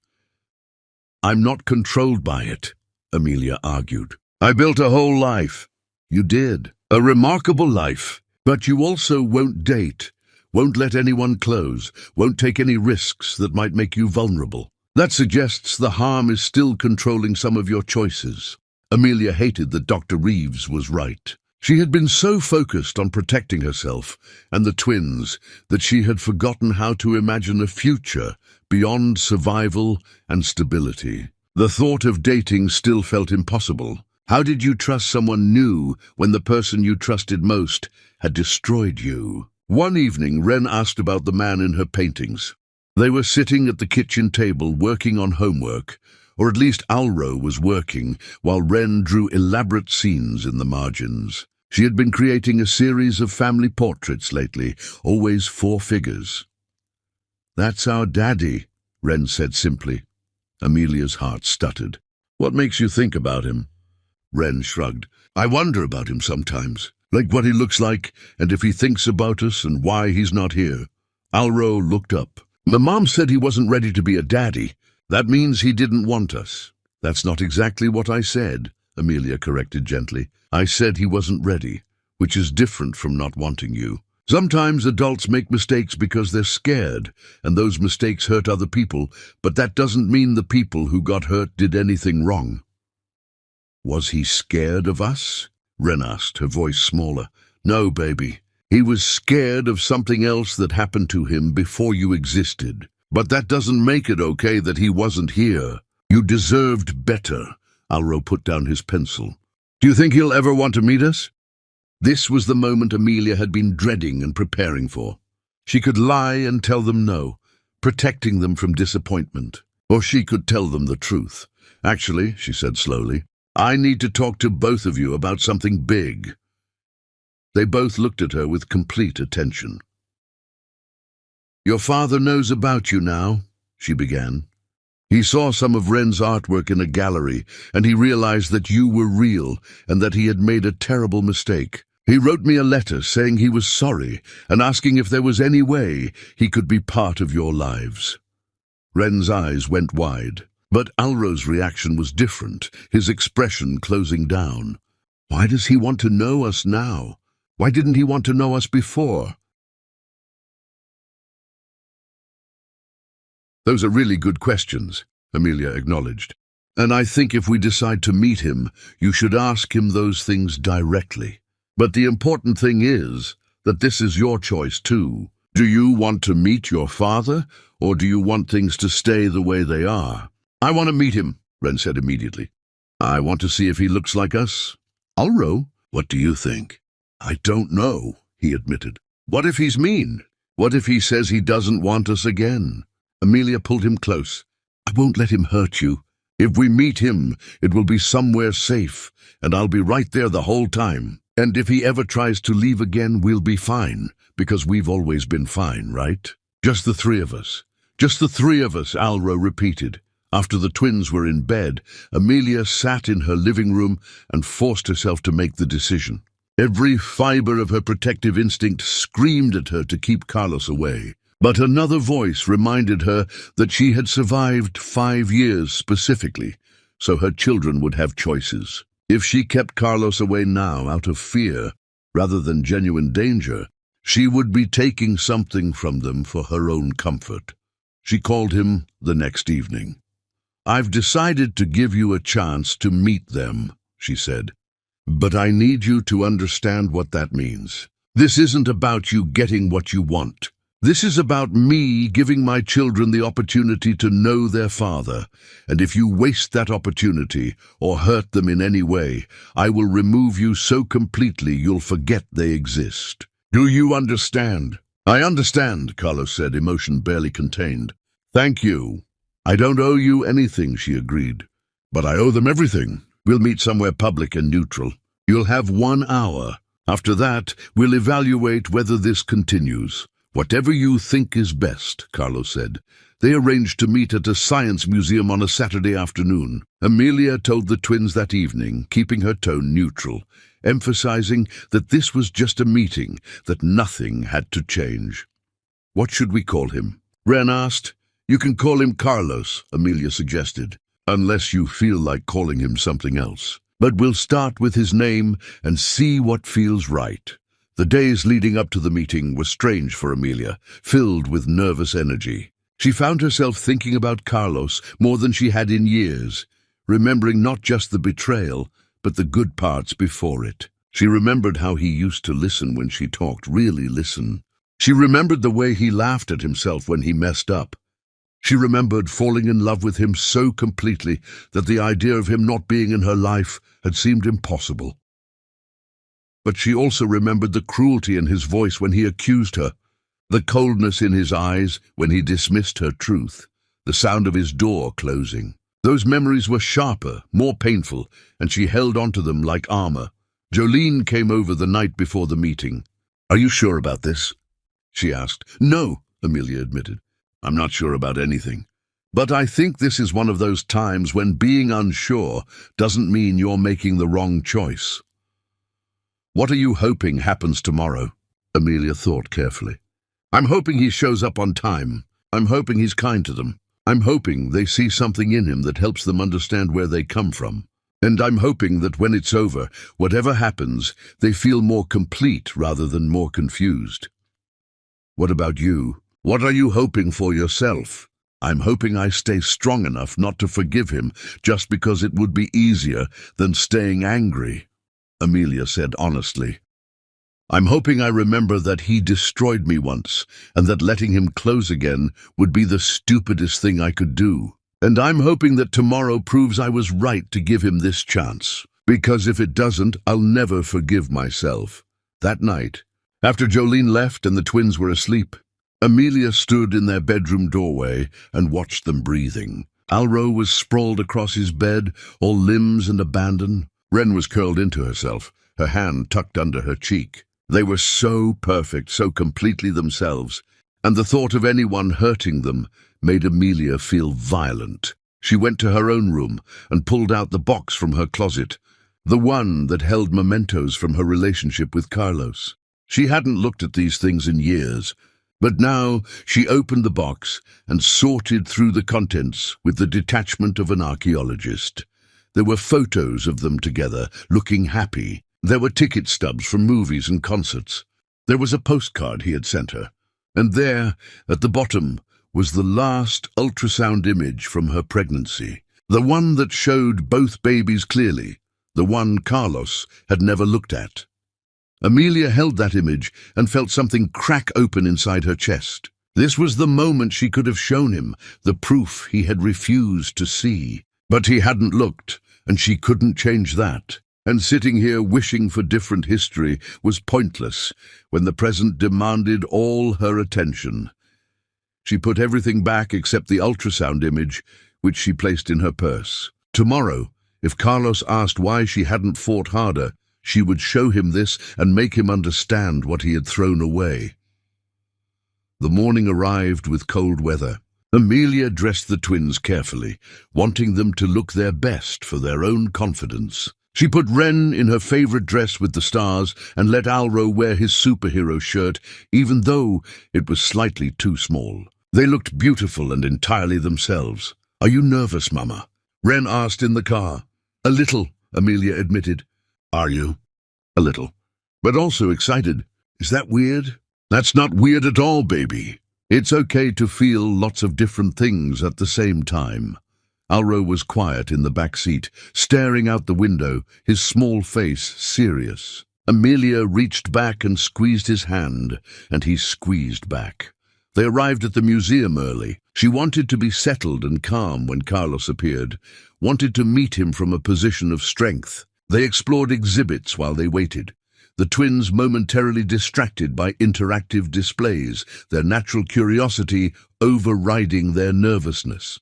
I'm not controlled by it, Amelia argued. I built a whole life. You did. A remarkable life. But you also won't date, won't let anyone close, won't take any risks that might make you vulnerable. That suggests the harm is still controlling some of your choices. Amelia hated that Dr. Reeves was right. She had been so focused on protecting herself and the twins that she had forgotten how to imagine a future beyond survival and stability. The thought of dating still felt impossible, How did you trust someone new when the person you trusted most had destroyed you? One evening, Wren asked about the man in her paintings. They were sitting at the kitchen table working on homework, or at least Alro was working, while Wren drew elaborate scenes in the margins. She had been creating a series of family portraits lately, always four figures. "That's our daddy," Wren said simply. Amelia's heart stuttered. "What makes you think about him?" Wren shrugged. "I wonder about him sometimes, like what he looks like, and if he thinks about us and why he's not here." Alro looked up. "My mom said he wasn't ready to be a daddy. That means he didn't want us." "That's not exactly what I said," Amelia corrected gently. "I said he wasn't ready, which is different from not wanting you. Sometimes adults make mistakes because they're scared, and those mistakes hurt other people, but that doesn't mean the people who got hurt did anything wrong." "Was he scared of us?" Wren asked, her voice smaller. "No, baby. He was scared of something else that happened to him before you existed. But that doesn't make it okay that he wasn't here. You deserved better." Alro put down his pencil. "Do you think he'll ever want to meet us?" This was the moment Amelia had been dreading and preparing for. She could lie and tell them no, protecting them from disappointment. Or she could tell them the truth. "Actually," she said slowly, "I need to talk to both of you about something big." They both looked at her with complete attention. "Your father knows about you now," she began. "He saw some of Wren's artwork in a gallery, and he realized that you were real and that he had made a terrible mistake. He wrote me a letter saying he was sorry and asking if there was any way he could be part of your lives." Wren's eyes went wide, but Alro's reaction was different, his expression closing down. "Why does he want to know us now? Why didn't he want to know us before?" "Those are really good questions," Amelia acknowledged. "And I think if we decide to meet him, you should ask him those things directly. But the important thing is that this is your choice too. Do you want to meet your father, or do you want things to stay the way they are?" "I want to meet him," Wren said immediately. "I want to see if he looks like us." "Alro, what do you think?" "I don't know," he admitted. "What if he's mean? What if he says he doesn't want us again?" Amelia pulled him close. "I won't let him hurt you. If we meet him, it will be somewhere safe, and I'll be right there the whole time. And if he ever tries to leave again, we'll be fine, because we've always been fine, right? Just the three of us. Just the three of us," Alro repeated. After the twins were in bed, Amelia sat in her living room and forced herself to make the decision. Every fiber of her protective instinct screamed at her to keep Carlos away. But another voice reminded her that she had survived 5 years specifically, so her children would have choices. If she kept Carlos away now out of fear, rather than genuine danger, she would be taking something from them for her own comfort. She called him the next evening. "I've decided to give you a chance to meet them," she said. "But I need you to understand what that means. This isn't about you getting what you want. This is about me giving my children the opportunity to know their father, and if you waste that opportunity or hurt them in any way, I will remove you so completely you'll forget they exist. Do you understand?" "I understand," Carlos said, emotion barely contained. "Thank you. I don't owe you anything," she agreed. "But I owe them everything. We'll meet somewhere public and neutral. You'll have 1 hour. After that, we'll evaluate whether this continues." "Whatever you think is best," Carlos said. They arranged to meet at a science museum on a Saturday afternoon. Amelia told the twins that evening, keeping her tone neutral, emphasizing that this was just a meeting, that nothing had to change. "What should we call him?" Wren asked. "You can call him Carlos," Amelia suggested, "unless you feel like calling him something else. But we'll start with his name and see what feels right." The days leading up to the meeting were strange for Amelia, filled with nervous energy. She found herself thinking about Carlos more than she had in years, remembering not just the betrayal, but the good parts before it. She remembered how he used to listen when she talked, really listen. She remembered the way he laughed at himself when he messed up. She remembered falling in love with him so completely that the idea of him not being in her life had seemed impossible. But she also remembered the cruelty in his voice when he accused her, the coldness in his eyes when he dismissed her truth, the sound of his door closing. Those memories were sharper, more painful, and she held onto them like armor. Jolene came over the night before the meeting. "Are you sure about this?" she asked. "No," Amelia admitted. "I'm not sure about anything. But I think this is one of those times when being unsure doesn't mean you're making the wrong choice." "What are you hoping happens tomorrow?" Amelia thought carefully. "I'm hoping he shows up on time. I'm hoping he's kind to them. I'm hoping they see something in him that helps them understand where they come from. And I'm hoping that when it's over, whatever happens, they feel more complete rather than more confused." "What about you? What are you hoping for yourself?" "I'm hoping I stay strong enough not to forgive him just because it would be easier than staying angry," Amelia said honestly. "I'm hoping I remember that he destroyed me once, and that letting him close again would be the stupidest thing I could do. And I'm hoping that tomorrow proves I was right to give him this chance, because if it doesn't, I'll never forgive myself." That night, after Jolene left and the twins were asleep, Amelia stood in their bedroom doorway and watched them breathing. Alro was sprawled across his bed, all limbs and abandon. Wren was curled into herself, her hand tucked under her cheek. They were so perfect, so completely themselves, and the thought of anyone hurting them made Amelia feel violent. She went to her own room and pulled out the box from her closet, the one that held mementos from her relationship with Carlos. She hadn't looked at these things in years, but now she opened the box and sorted through the contents with the detachment of an archaeologist. There were photos of them together, looking happy. There were ticket stubs from movies and concerts. There was a postcard he had sent her. And there, at the bottom, was the last ultrasound image from her pregnancy. The one that showed both babies clearly. The one Carlos had never looked at. Amelia held that image and felt something crack open inside her chest. This was the moment she could have shown him, the proof he had refused to see. But he hadn't looked, and she couldn't change that. And sitting here wishing for different history was pointless when the present demanded all her attention. She put everything back except the ultrasound image, which she placed in her purse. Tomorrow, if Carlos asked why she hadn't fought harder, she would show him this and make him understand what he had thrown away. The morning arrived with cold weather. Amelia dressed the twins carefully, wanting them to look their best for their own confidence. She put Wren in her favorite dress with the stars and let Alro wear his superhero shirt, even though it was slightly too small. They looked beautiful and entirely themselves. "Are you nervous, Mama?" Wren asked in the car. "A little," Amelia admitted. "Are you?" "A little. But also excited. Is that weird?" "That's not weird at all, baby. It's okay to feel lots of different things at the same time." Alro was quiet in the back seat, staring out the window, his small face serious. Amelia reached back and squeezed his hand, and he squeezed back. They arrived at the museum early. She wanted to be settled and calm when Carlos appeared, wanted to meet him from a position of strength. They explored exhibits while they waited, the twins momentarily distracted by interactive displays, their natural curiosity overriding their nervousness.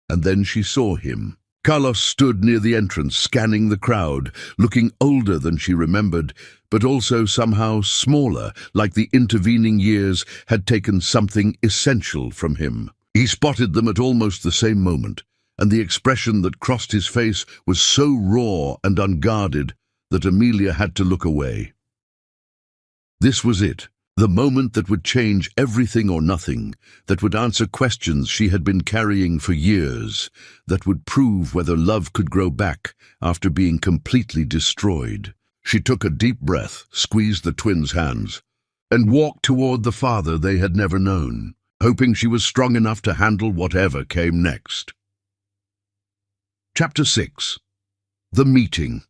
And then she saw him. Carlos stood near the entrance, scanning the crowd, looking older than she remembered, but also somehow smaller, like the intervening years had taken something essential from him. He spotted them at almost the same moment, and the expression that crossed his face was so raw and unguarded that Amelia had to look away. This was it. The moment that would change everything or nothing, that would answer questions she had been carrying for years, that would prove whether love could grow back after being completely destroyed. She took a deep breath, squeezed the twins' hands, and walked toward the father they had never known, hoping she was strong enough to handle whatever came next. Chapter 6. The Meeting.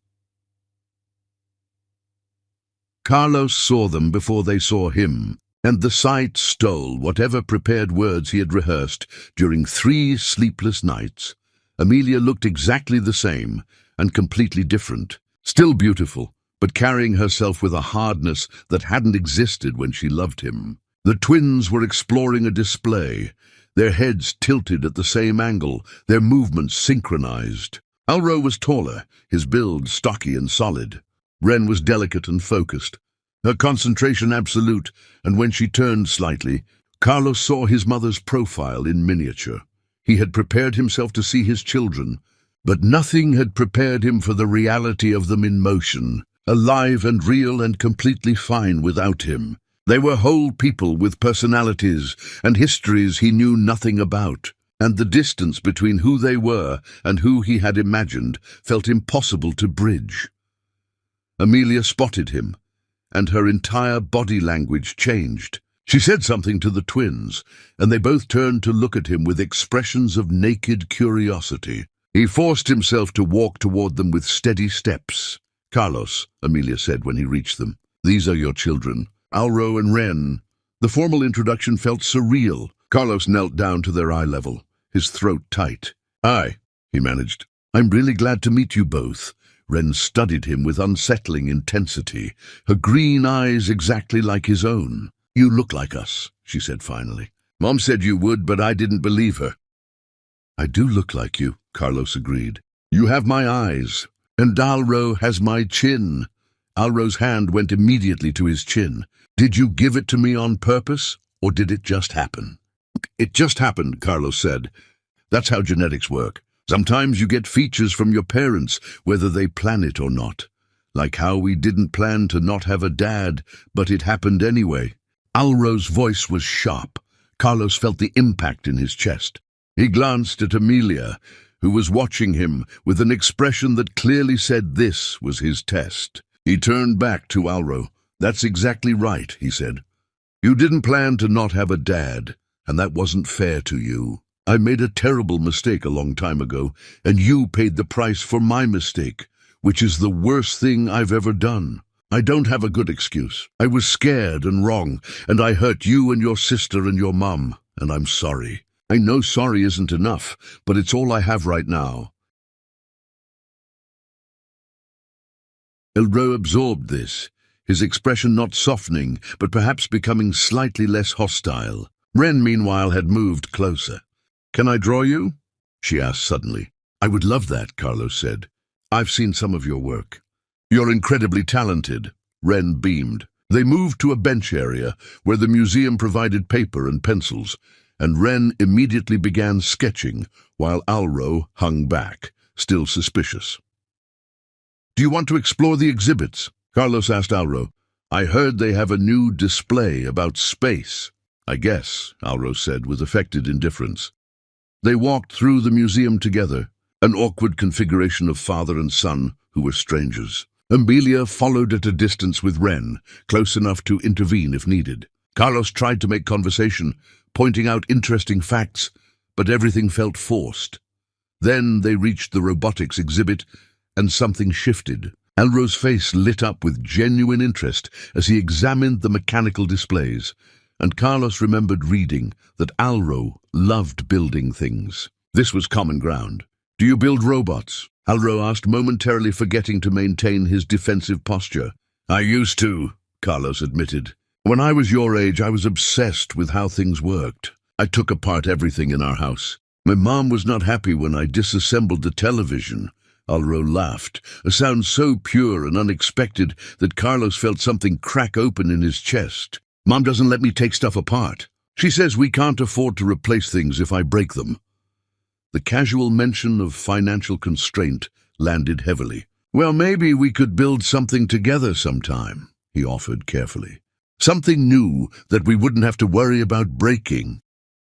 Carlos saw them before they saw him. and the sight stole whatever prepared words he had rehearsed during 3 sleepless nights. Amelia looked exactly the same and completely different, still beautiful, but carrying herself with a hardness that hadn't existed when she loved him. The twins were exploring a display, their heads tilted at the same angle, their movements synchronized. Alro was taller, his build stocky and solid. Wren was delicate and focused, her concentration absolute, and when she turned slightly, Carlos saw his mother's profile in miniature. He had prepared himself to see his children, but nothing had prepared him for the reality of them in motion, alive and real and completely fine without him. They were whole people with personalities and histories he knew nothing about, and the distance between who they were and who he had imagined felt impossible to bridge. Amelia spotted him, and her entire body language changed. She said something to the twins, and they both turned to look at him with expressions of naked curiosity. He forced himself to walk toward them with steady steps. "Carlos," Amelia said when he reached them, "these are your children, Alro and Wren." The formal introduction felt surreal. Carlos knelt down to their eye level, his throat tight. "Aye," he managed. "I'm really glad to meet you both." Wren studied him with unsettling intensity, her green eyes exactly like his own. "You look like us," she said finally. "Mom said you would, but I didn't believe her." "I do look like you," Carlos agreed. "You have my eyes, and Alro has my chin." Alro's hand went immediately to his chin. "Did you give it to me on purpose, or did it just happen?" "It just happened," Carlos said. "That's how genetics work. Sometimes you get features from your parents, whether they plan it or not. Like how we didn't plan to not have a dad, but it happened anyway." Alro's voice was sharp. Carlos felt the impact in his chest. He glanced at Amelia, who was watching him with an expression that clearly said this was his test. He turned back to Alro. "That's exactly right," he said. "You didn't plan to not have a dad, and that wasn't fair to you. I made a terrible mistake a long time ago, and you paid the price for my mistake, which is the worst thing I've ever done. I don't have a good excuse. I was scared and wrong, and I hurt you and your sister and your mum, and I'm sorry. I know sorry isn't enough, but it's all I have right now." Alro absorbed this, his expression not softening, but perhaps becoming slightly less hostile. Wren, meanwhile, had moved closer. "Can I draw you?" she asked suddenly. "I would love that," Carlos said. "I've seen some of your work." "You're incredibly talented," Wren beamed. They moved to a bench area where the museum provided paper and pencils, and Wren immediately began sketching while Alro hung back, still suspicious. "Do you want to explore the exhibits?" Carlos asked Alro. "I heard they have a new display about space." "I guess," Alro said with affected indifference. They walked through the museum together, an awkward configuration of father and son who were strangers. Amelia followed at a distance with Wren, close enough to intervene if needed. Carlos tried to make conversation, pointing out interesting facts, but everything felt forced. Then they reached the robotics exhibit, and something shifted. Alro's face lit up with genuine interest as he examined the mechanical displays, and Carlos remembered reading that Alro loved building things. This was common ground. "Do you build robots?" Alro asked, momentarily forgetting to maintain his defensive posture. "I used to," Carlos admitted. "When I was your age, I was obsessed with how things worked. I took apart everything in our house. My mom was not happy when I disassembled the television." Alro laughed, a sound so pure and unexpected that Carlos felt something crack open in his chest. "Mom doesn't let me take stuff apart. She says we can't afford to replace things if I break them." The casual mention of financial constraint landed heavily. "Well, maybe we could build something together sometime," he offered carefully. "Something new that we wouldn't have to worry about breaking."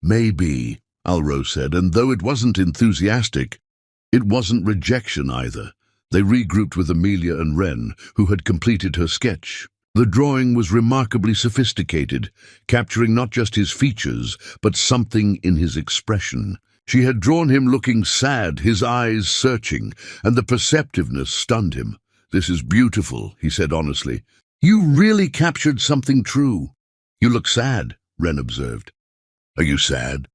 "Maybe," Alro said, and though it wasn't enthusiastic, it wasn't rejection either. They regrouped with Amelia and Wren, who had completed her sketch. The drawing was remarkably sophisticated, capturing not just his features, but something in his expression. She had drawn him looking sad, his eyes searching, and the perceptiveness stunned him. "This is beautiful," he said honestly. "You really captured something true." You look sad, Wren observed. Are you sad?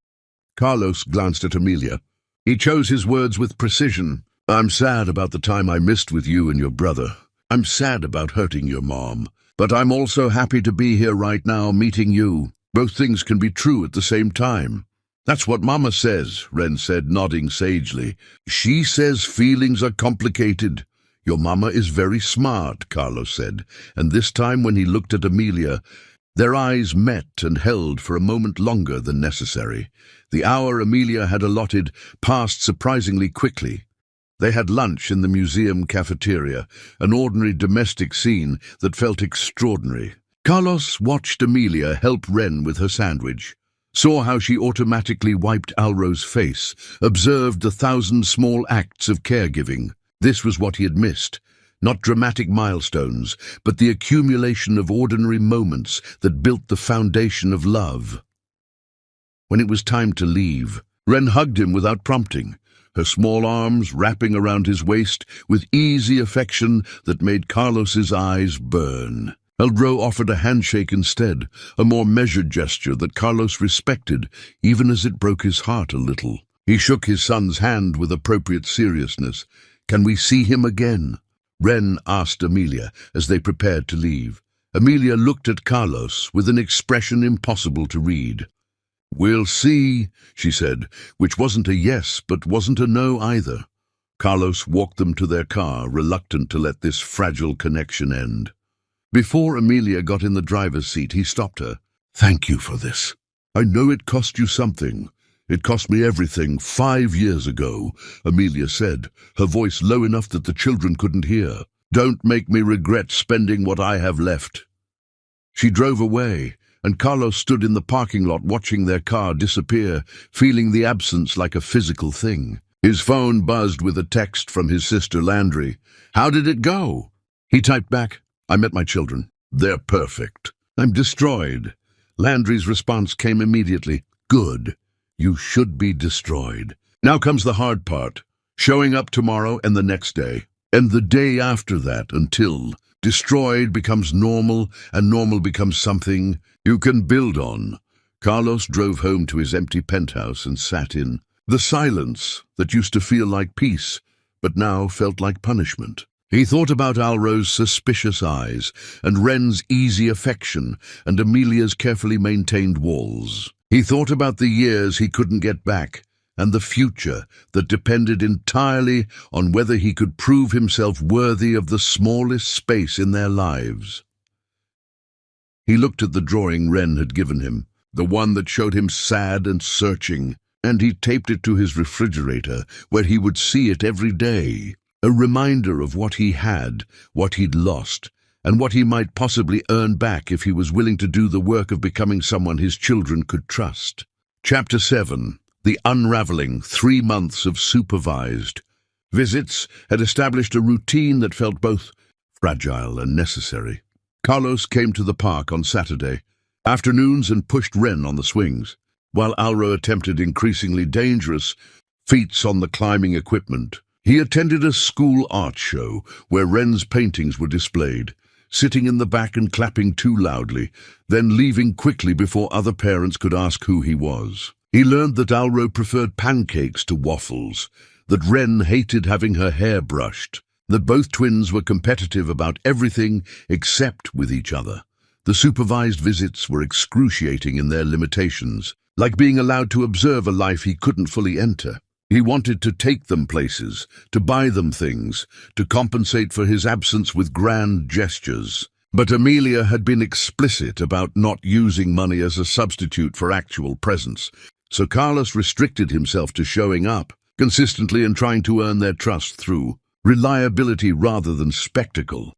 Carlos glanced at Amelia. He chose his words with precision. I'm sad about the time I missed with you and your brother. I'm sad about hurting your mom. But I'm also happy to be here right now meeting you. Both things can be true at the same time. That's what Mama says, Wren said, nodding sagely. She says feelings are complicated. Your Mama is very smart, Carlos said, and this time when he looked at Amelia, their eyes met and held for a moment longer than necessary. The hour Amelia had allotted passed surprisingly quickly. They had lunch in the museum cafeteria, an ordinary domestic scene that felt extraordinary. Carlos watched Amelia help Wren with her sandwich, saw how she automatically wiped Alro's face, observed the 1,000 small acts of caregiving. This was what he had missed. Not dramatic milestones, but the accumulation of ordinary moments that built the foundation of love. When it was time to leave, Wren hugged him without prompting, her small arms wrapping around his waist with easy affection that made Carlos's eyes burn. Alro offered a handshake instead, a more measured gesture that Carlos respected, even as it broke his heart a little. He shook his son's hand with appropriate seriousness. Can we see him again? Wren asked Amelia as they prepared to leave. Amelia looked at Carlos with an expression impossible to read. We'll see, she said, which wasn't a yes but wasn't a no either. Carlos walked them to their car, reluctant to let this fragile connection end. Before Amelia got in the driver's seat, he stopped her. Thank you for this. I know it cost you something. It cost me everything 5 years ago, Amelia said, her voice low enough that the children couldn't hear. Don't make me regret spending what I have left. She drove away, and Carlos stood in the parking lot watching their car disappear, feeling the absence like a physical thing. His phone buzzed with a text from his sister Landry. How did it go? He typed back, I met my children. They're perfect. I'm destroyed. Landry's response came immediately. Good. You should be destroyed. Now comes the hard part. Showing up tomorrow and the next day. And the day after that until destroyed becomes normal and normal becomes something you can build on. Carlos drove home to his empty penthouse and sat in. The silence that used to feel like peace, but now felt like punishment. He thought about Alro's suspicious eyes, and Wren's easy affection, and Amelia's carefully maintained walls. He thought about the years he couldn't get back, and the future that depended entirely on whether he could prove himself worthy of the smallest space in their lives. He looked at the drawing Wren had given him, the one that showed him sad and searching, and he taped it to his refrigerator, where he would see it every day, a reminder of what he had, what he'd lost, and what he might possibly earn back if he was willing to do the work of becoming someone his children could trust. Chapter 7. The Unraveling 3 months of supervised visits had established a routine that felt both fragile and necessary. Carlos came to the park on Saturday afternoons and pushed Wren on the swings, while Alro attempted increasingly dangerous feats on the climbing equipment. He attended a school art show where Wren's paintings were displayed, sitting in the back and clapping too loudly, then leaving quickly before other parents could ask who he was. He learned that Alro preferred pancakes to waffles, that Wren hated having her hair brushed, that both twins were competitive about everything except with each other. The supervised visits were excruciating in their limitations, like being allowed to observe a life he couldn't fully enter. He wanted to take them places, to buy them things, to compensate for his absence with grand gestures. But Amelia had been explicit about not using money as a substitute for actual presence, so Carlos restricted himself to showing up consistently and trying to earn their trust through reliability rather than spectacle.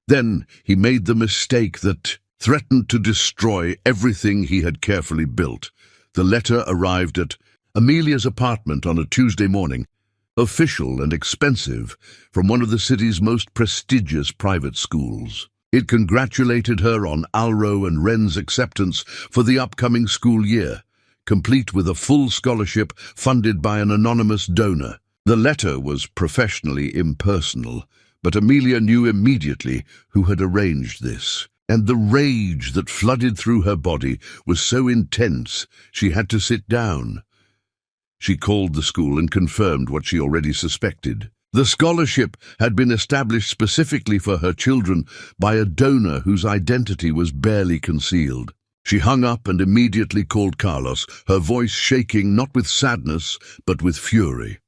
Then he made the mistake that threatened to destroy everything he had carefully built. The letter arrived at Amelia's apartment on a Tuesday morning, official and expensive, from one of the city's most prestigious private schools. It congratulated her on Alro and Wren's acceptance for the upcoming school year, complete with a full scholarship funded by an anonymous donor. The letter was professionally impersonal, but Amelia knew immediately who had arranged this. and the rage that flooded through her body was so intense she had to sit down. She called the school and confirmed what she already suspected. The scholarship had been established specifically for her children by a donor whose identity was barely concealed. She hung up and immediately called Carlos, her voice shaking not with sadness but with fury.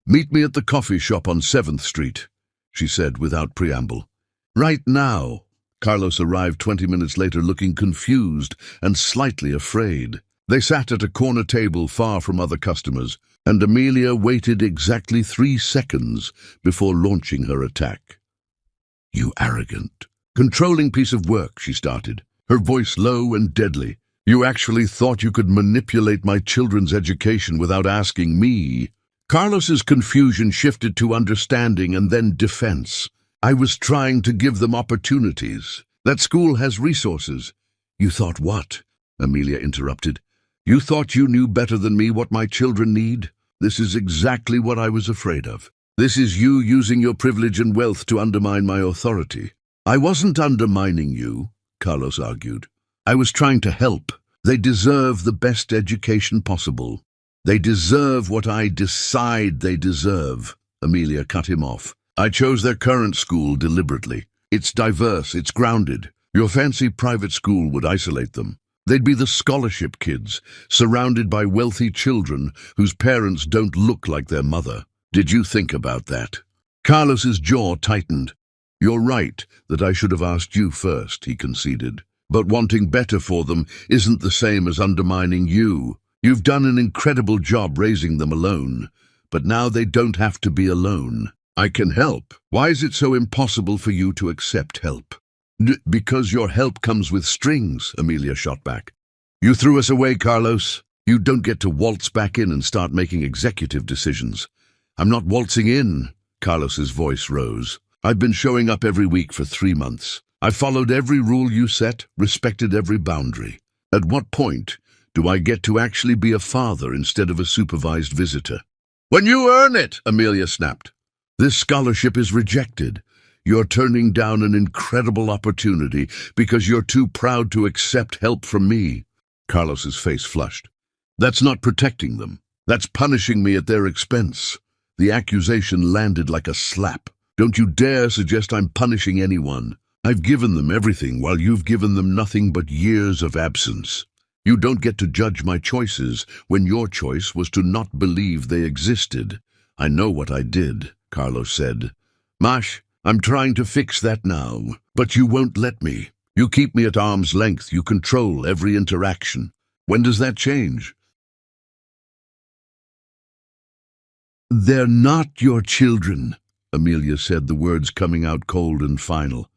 "Meet me at the coffee shop on 7th Street, she said without preamble. "Right now." Carlos arrived 20 minutes later looking confused and slightly afraid. They sat at a corner table far from other customers, and Amelia waited exactly 3 seconds before launching her attack. "You arrogant, controlling piece of work," she started, her voice low and deadly. "You actually thought you could manipulate my children's education without asking me." Carlos's confusion shifted to understanding and then defense. "I was trying to give them opportunities. That school has resources." "You thought what?" Amelia interrupted. "You thought you knew better than me what my children need? This is exactly what I was afraid of. This is you using your privilege and wealth to undermine my authority." "I wasn't undermining you," Carlos argued. "I was trying to help. They deserve the best education possible. They deserve what I decide they deserve." Amelia cut him off. "I chose their current school deliberately. It's diverse, it's grounded. Your fancy private school would isolate them. They'd be the scholarship kids, surrounded by wealthy children whose parents don't look like their mother. Did you think about that?" Carlos's jaw tightened. "You're right that I should have asked you first," he conceded. "But wanting better for them isn't the same as undermining you. You've done an incredible job raising them alone, but now they don't have to be alone. I can help. Why is it so impossible for you to accept help?" Because your help comes with strings," Amelia shot back. "You threw us away, Carlos. You don't get to waltz back in and start making executive decisions." "I'm not waltzing in," Carlos's voice rose. "I've been showing up every week for 3 months. I followed every rule you set, respected every boundary. At what point do I get to actually be a father instead of a supervised visitor?" "When you earn it," Amelia snapped. "This scholarship is rejected. You're turning down an incredible opportunity because you're too proud to accept help from me." Carlos's face flushed. "That's not protecting them. That's punishing me at their expense." The accusation landed like a slap. "Don't you dare suggest I'm punishing anyone. I've given them everything while you've given them nothing but years of absence. You don't get to judge my choices when your choice was to not believe they existed." "I know what I did," Carlos said. "Mash, I'm trying to fix that now, but you won't let me. You keep me at arm's length. You control every interaction. When does that change?" "They're not your children," Amelia said, the words coming out cold and final.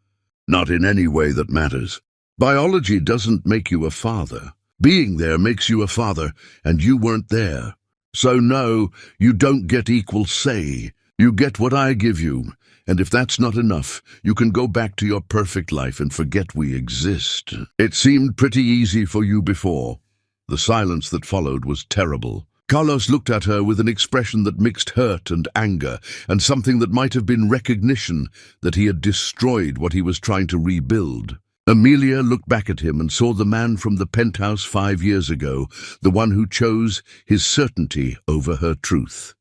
"Not in any way that matters. Biology doesn't make you a father. Being there makes you a father, and you weren't there. So no, you don't get equal say. You get what I give you, and if that's not enough, you can go back to your perfect life and forget we exist. It seemed pretty easy for you before." The silence that followed was terrible. Carlos looked at her with an expression that mixed hurt and anger, and something that might have been recognition that he had destroyed what he was trying to rebuild. Amelia looked back at him and saw the man from the penthouse 5 years ago, the one who chose his certainty over her truth.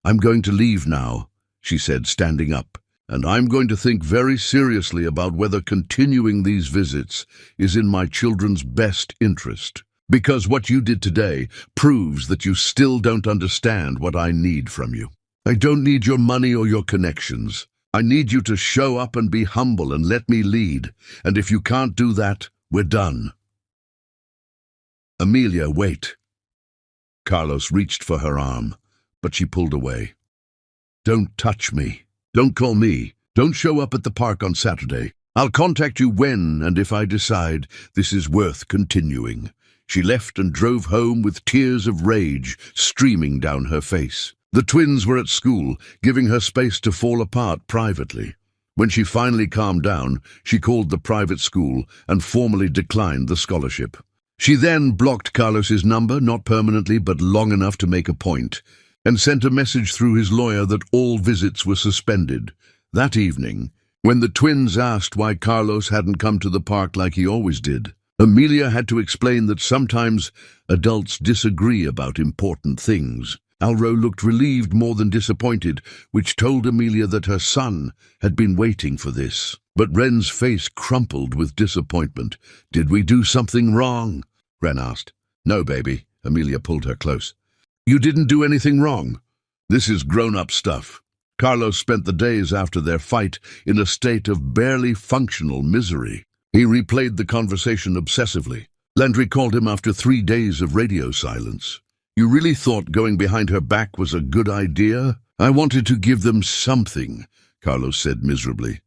"I'm going to leave now," she said, standing up, "and I'm going to think very seriously about whether continuing these visits is in my children's best interest. Because what you did today proves that you still don't understand what I need from you. I don't need your money or your connections. I need you to show up and be humble and let me lead. And if you can't do that, we're done." "Amelia, wait." Carlos reached for her arm, but she pulled away. "Don't touch me. Don't call me. Don't show up at the park on Saturday. I'll contact you when and if I decide this is worth continuing." She left and drove home with tears of rage streaming down her face. The twins were at school, giving her space to fall apart privately. When she finally calmed down, she called the private school and formally declined the scholarship. She then blocked Carlos's number, not permanently but long enough to make a point, and sent a message through his lawyer that all visits were suspended. That evening, When the twins asked why Carlos hadn't come to the park like he always did, Amelia had to explain that sometimes adults disagree about important things. Alro looked relieved more than disappointed, which told Amelia that her son had been waiting for this. But Wren's face crumpled with disappointment. "Did we do something wrong?" Wren asked. "No, baby." Amelia pulled her close. "You didn't do anything wrong. This is grown-up stuff." Carlos spent the days after their fight in a state of barely functional misery. He replayed the conversation obsessively. Landry called him after 3 days of radio silence. "You really thought going behind her back was a good idea?" "I wanted to give them something," Carlos said miserably.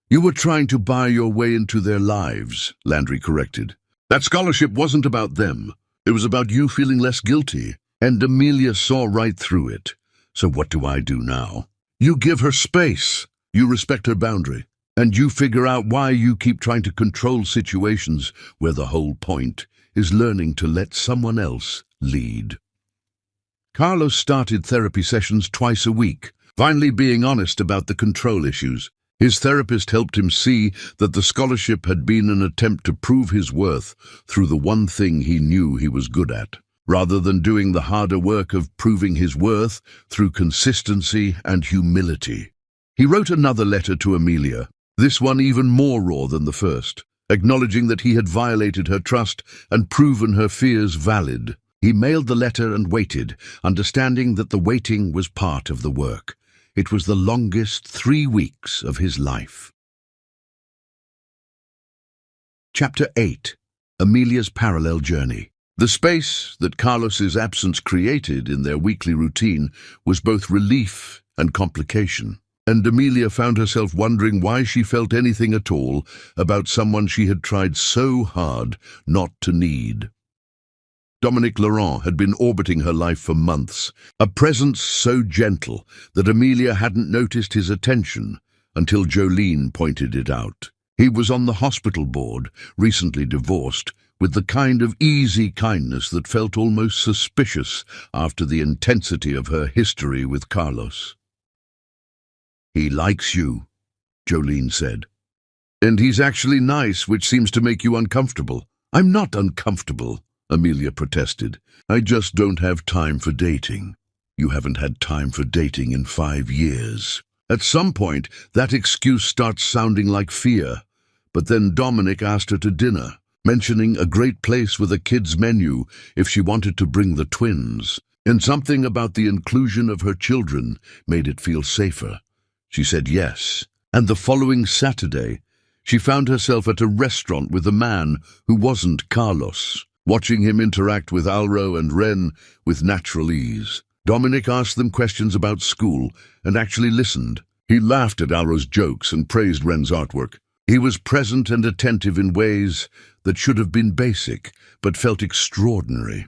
"You were trying to buy your way into their lives," Landry corrected. "That scholarship wasn't about them. It was about you feeling less guilty." And Amelia saw right through it. "So what do I do now?" "You give her space. You respect her boundary. And you figure out why you keep trying to control situations where the whole point is learning to let someone else lead." Carlos started therapy sessions twice a week, finally being honest about the control issues. His therapist helped him see that the scholarship had been an attempt to prove his worth through the one thing he knew he was good at, rather than doing the harder work of proving his worth through consistency and humility. He wrote another letter to Amelia, this one even more raw than the first, acknowledging that he had violated her trust and proven her fears valid. He mailed the letter and waited, understanding that the waiting was part of the work. It was the longest 3 weeks of his life. Chapter 8. Amelia's Parallel Journey. The space that Carlos's absence created in their weekly routine was both relief and complication, and Amelia found herself wondering why she felt anything at all about someone she had tried so hard not to need. Dominic Laurent had been orbiting her life for months, a presence so gentle that Amelia hadn't noticed his attention until Jolene pointed it out. He was on the hospital board, recently divorced, with the kind of easy kindness that felt almost suspicious after the intensity of her history with Carlos. "He likes you," Jolene said. "And he's actually nice, which seems to make you uncomfortable." "I'm not uncomfortable," Amelia protested. "I just don't have time for dating." "You haven't had time for dating in 5 years. At some point, that excuse starts sounding like fear. But then Dominic asked her to dinner, mentioning a great place with a kid's menu if she wanted to bring the twins. And something about the inclusion of her children made it feel safer. She said yes. And the following Saturday, she found herself at a restaurant with a man who wasn't Carlos, watching him interact with Alro and Wren with natural ease. Dominic asked them questions about school and actually listened. He laughed at Alro's jokes and praised Wren's artwork. He was present and attentive in ways that should have been basic, but felt extraordinary.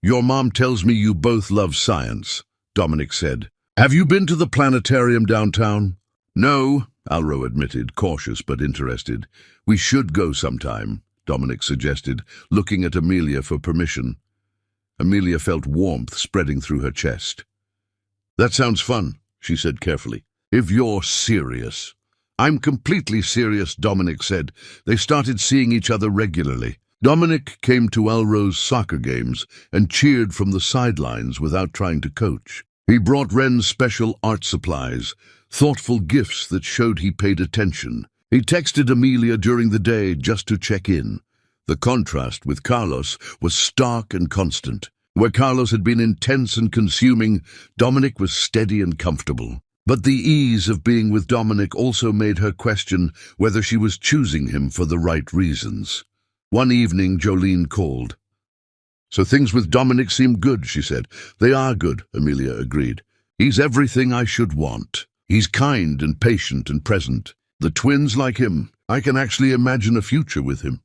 "Your mom tells me you both love science," Dominic said. "Have you been to the planetarium downtown?" "No," Alro admitted, cautious but interested. "We should go sometime," Dominic suggested, looking at Amelia for permission. Amelia felt warmth spreading through her chest. "That sounds fun," she said carefully. "If you're serious." "I'm completely serious," Dominic said. They started seeing each other regularly. Dominic came to Alro's soccer games and cheered from the sidelines without trying to coach. He brought Wren special art supplies, thoughtful gifts that showed he paid attention. He texted Amelia during the day just to check in. The contrast with Carlos was stark and constant. Where Carlos had been intense and consuming, Dominic was steady and comfortable. But the ease of being with Dominic also made her question whether she was choosing him for the right reasons. One evening, Jolene called. "So things with Dominic seem good," she said. "They are good," Amelia agreed. "He's everything I should want. He's kind and patient and present. The twins like him. I can actually imagine a future with him."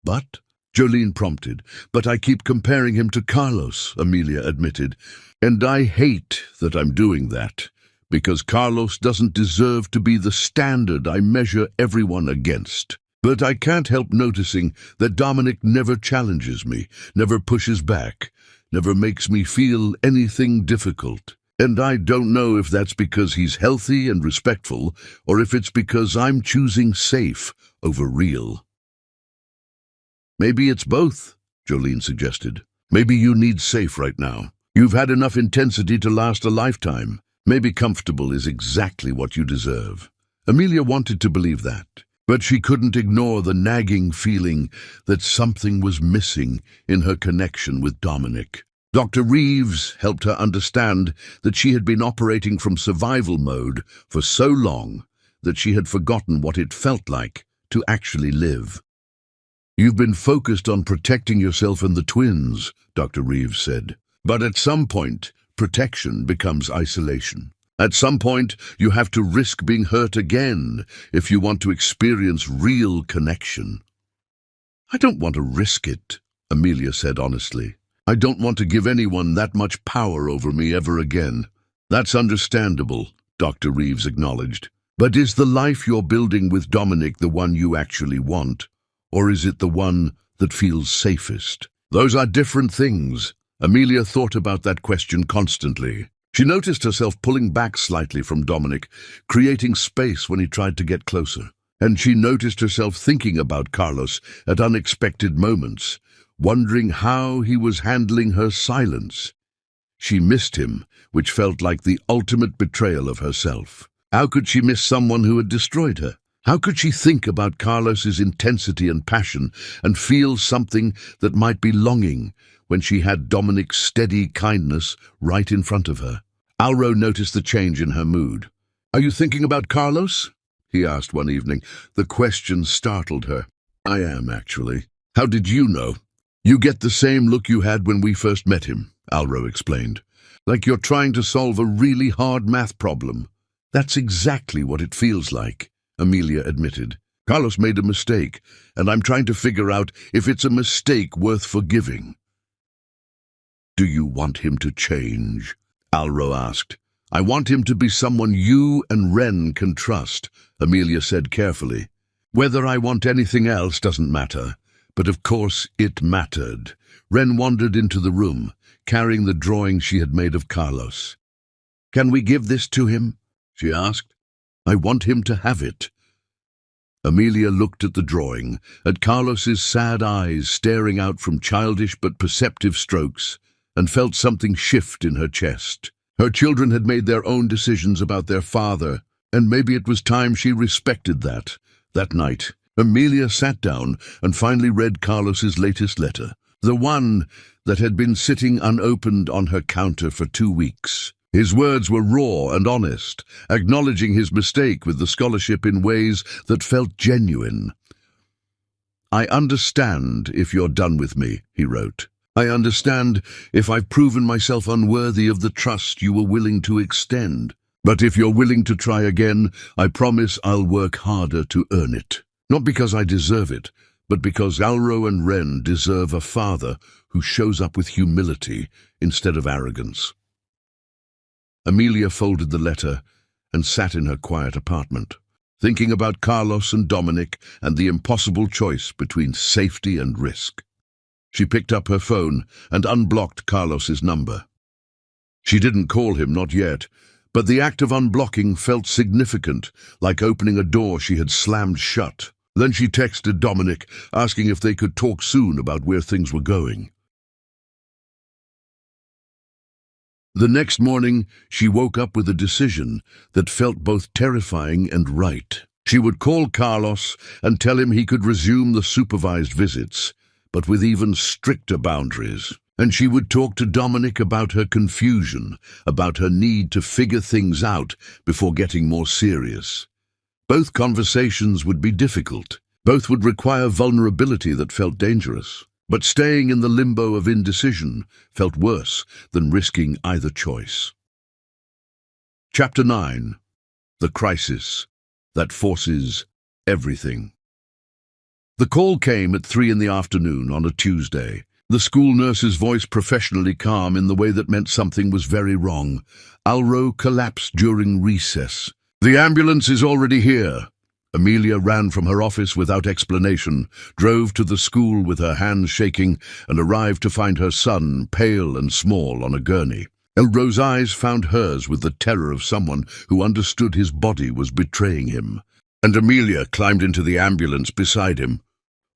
"But," Jolene prompted, "but I keep comparing him to Carlos," Amelia admitted. "And I hate that I'm doing that, because Carlos doesn't deserve to be the standard I measure everyone against. But I can't help noticing that Dominic never challenges me, never pushes back, never makes me feel anything difficult. And I don't know if that's because he's healthy and respectful, or if it's because I'm choosing safe over real. Maybe it's both, Jolene suggested. Maybe you need safe right now. You've had enough intensity to last a lifetime. Maybe comfortable is exactly what you deserve. Amelia wanted to believe that, but she couldn't ignore the nagging feeling that something was missing in her connection with Dominic. Dr. Reeves helped her understand that she had been operating from survival mode for so long that she had forgotten what it felt like to actually live. You've been focused on protecting yourself and the twins, Dr. Reeves said. But at some point, protection becomes isolation. At some point, you have to risk being hurt again if you want to experience real connection. I don't want to risk it, Amelia said honestly. I don't want to give anyone that much power over me ever again. That's understandable, Dr. Reeves acknowledged. But is the life you're building with Dominic the one you actually want? Or is it the one that feels safest? Those are different things. Amelia thought about that question constantly. She noticed herself pulling back slightly from Dominic, creating space when he tried to get closer. And she noticed herself thinking about Carlos at unexpected moments, wondering how he was handling her silence. She missed him, which felt like the ultimate betrayal of herself. How could she miss someone who had destroyed her? How could she think about Carlos's intensity and passion and feel something that might be longing when she had Dominic's steady kindness right in front of her? Alro noticed the change in her mood. "Are you thinking about Carlos?" he asked one evening. The question startled her. "I am, actually. How did you know?" "You get the same look you had when we first met him," Alro explained. "Like you're trying to solve a really hard math problem." "That's exactly what it feels like," Amelia admitted. "Carlos made a mistake, and I'm trying to figure out if it's a mistake worth forgiving." "Do you want him to change?" Alro asked. "I want him to be someone you and Ren can trust," Amelia said carefully. "Whether I want anything else doesn't matter. But of course it mattered." Ren wandered into the room, carrying the drawing she had made of Carlos. "Can we give this to him?" she asked. "I want him to have it." Amelia looked at the drawing, at Carlos's sad eyes staring out from childish but perceptive strokes, and felt something shift in her chest. Her children had made their own decisions about their father, and maybe it was time she respected that. That night, Amelia sat down and finally read Carlos's latest letter, the one that had been sitting unopened on her counter for 2 weeks. His words were raw and honest, acknowledging his mistake with the scholarship in ways that felt genuine. "I understand if you're done with me," he wrote. "I understand if I've proven myself unworthy of the trust you were willing to extend. But if you're willing to try again, I promise I'll work harder to earn it. Not because I deserve it, but because Alro and Ren deserve a father who shows up with humility instead of arrogance." Amelia folded the letter and sat in her quiet apartment, thinking about Carlos and Dominic and the impossible choice between safety and risk. She picked up her phone and unblocked Carlos's number. She didn't call him, not yet, but the act of unblocking felt significant, like opening a door she had slammed shut. Then she texted Dominic, asking if they could talk soon about where things were going. The next morning, she woke up with a decision that felt both terrifying and right. She would call Carlos and tell him he could resume the supervised visits, but with even stricter boundaries. And she would talk to Dominic about her confusion, about her need to figure things out before getting more serious. Both conversations would be difficult. Both would require vulnerability that felt dangerous. But staying in the limbo of indecision felt worse than risking either choice. Chapter 9. The Crisis That Forces Everything. The call came at 3 in the afternoon on a Tuesday. The school nurse's voice professionally calm in the way that meant something was very wrong. Alro collapsed during recess. "The ambulance is already here." Amelia ran from her office without explanation, drove to the school with her hands shaking, and arrived to find her son, pale and small, on a gurney. Elro's eyes found hers with the terror of someone who understood his body was betraying him. And Amelia climbed into the ambulance beside him,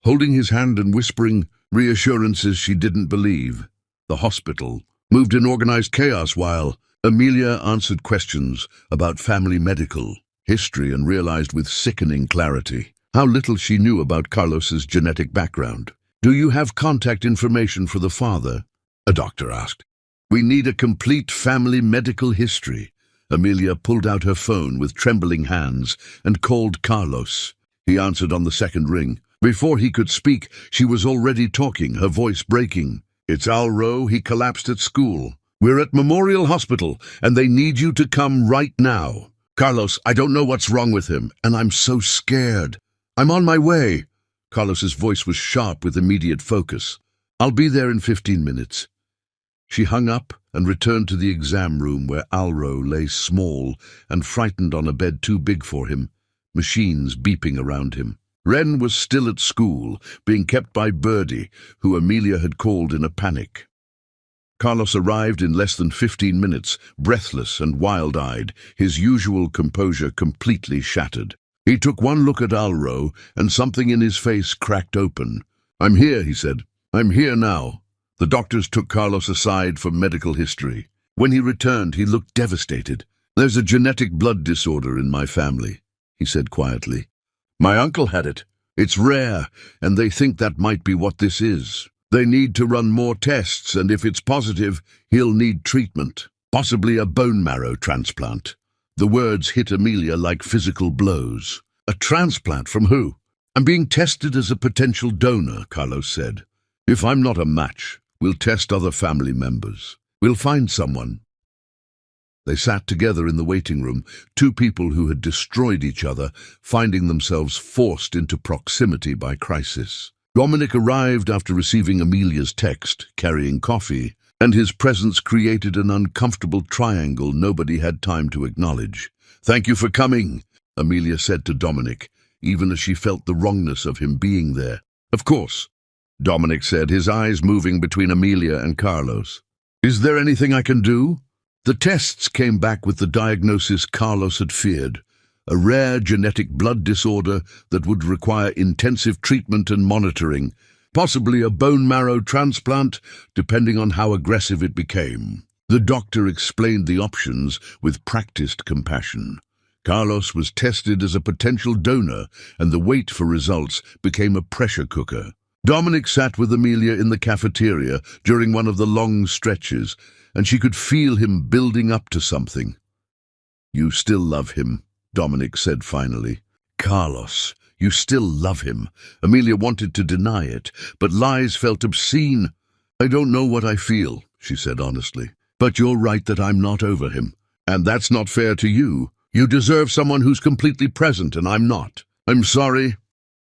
holding his hand and whispering reassurances she didn't believe. The hospital moved in organized chaos while Amelia answered questions about family medical history and realized with sickening clarity how little she knew about Carlos's genetic background. "Do you have contact information for the father?" a doctor asked. "We need a complete family medical history." Amelia pulled out her phone with trembling hands and called Carlos. He answered on the second ring. Before he could speak, she was already talking, her voice breaking. "It's Alro. He collapsed at school. We're at Memorial Hospital, and they need you to come right now. Carlos, I don't know what's wrong with him, and I'm so scared. I'm on my way." Carlos's voice was sharp with immediate focus. "I'll be there in 15 minutes. She hung up and returned to the exam room where Alro lay small and frightened on a bed too big for him, machines beeping around him. Ren was still at school, being kept by Birdie, who Amelia had called in a panic. Carlos arrived in less than 15 minutes, breathless and wild-eyed, his usual composure completely shattered. He took one look at Alro, and something in his face cracked open. "I'm here," he said. "I'm here now." The doctors took Carlos aside for medical history. When he returned, he looked devastated. "There's a genetic blood disorder in my family," he said quietly. "My uncle had it. It's rare, and they think that might be what this is. They need to run more tests, and if it's positive, he'll need treatment, possibly a bone marrow transplant." The words hit Amelia like physical blows. "A transplant from who?" "I'm being tested as a potential donor," Carlos said. "If I'm not a match, we'll test other family members. We'll find someone." They sat together in the waiting room, two people who had destroyed each other, finding themselves forced into proximity by crisis. Dominic arrived after receiving Amelia's text, carrying coffee, and his presence created an uncomfortable triangle nobody had time to acknowledge. "Thank you for coming," Amelia said to Dominic, even as she felt the wrongness of him being there. "Of course," Dominic said, his eyes moving between Amelia and Carlos. "Is there anything I can do?" The tests came back with the diagnosis Carlos had feared, a rare genetic blood disorder that would require intensive treatment and monitoring, possibly a bone marrow transplant, depending on how aggressive it became. The doctor explained the options with practiced compassion. Carlos was tested as a potential donor, and the wait for results became a pressure cooker. Dominic sat with Amelia in the cafeteria during one of the long stretches, and she could feel him building up to something. "You still love him," Dominic said finally. "Carlos, you still love him." Amelia wanted to deny it, but lies felt obscene. "I don't know what I feel," she said honestly. "But you're right that I'm not over him. And that's not fair to you. You deserve someone who's completely present, and I'm not." "I'm sorry."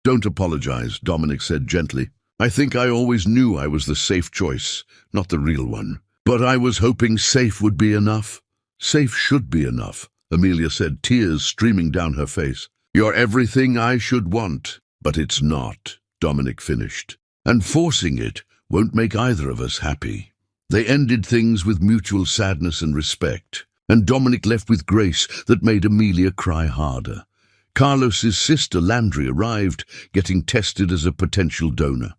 "Don't apologize," Dominic said gently. "I think I always knew I was the safe choice, not the real one. But I was hoping safe would be enough." "Safe should be enough," Amelia said, tears streaming down her face. "You're everything I should want, but it's not," Dominic finished. "And forcing it won't make either of us happy." They ended things with mutual sadness and respect, and Dominic left with grace that made Amelia cry harder. Carlos's sister Landry arrived, getting tested as a potential donor.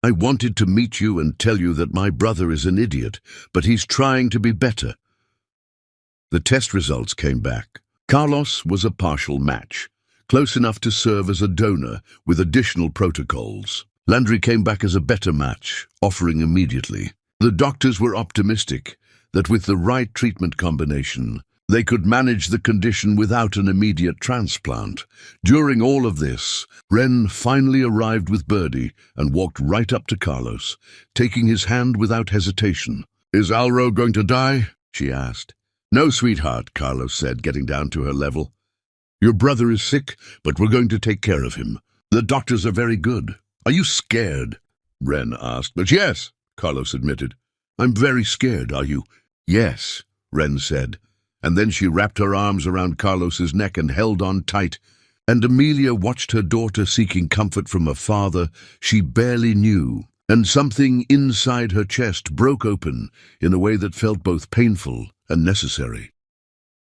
"I wanted to meet you and tell you that my brother is an idiot, but he's trying to be better." The test results came back. Carlos was a partial match, close enough to serve as a donor with additional protocols. Landry came back as a better match, offering immediately. The doctors were optimistic that with the right treatment combination, they could manage the condition without an immediate transplant. During all of this, Ren finally arrived with Birdie and walked right up to Carlos, taking his hand without hesitation. "Is Alro going to die?" she asked. "No, sweetheart," Carlos said, getting down to her level. "Your brother is sick, but we're going to take care of him. The doctors are very good." "Are you scared?" Ren asked. "But yes," Carlos admitted. "I'm very scared, are you?" "Yes," Ren said. And then she wrapped her arms around Carlos's neck and held on tight. And Amelia watched her daughter seeking comfort from a father she barely knew. and something inside her chest broke open in a way that felt both painful and necessary.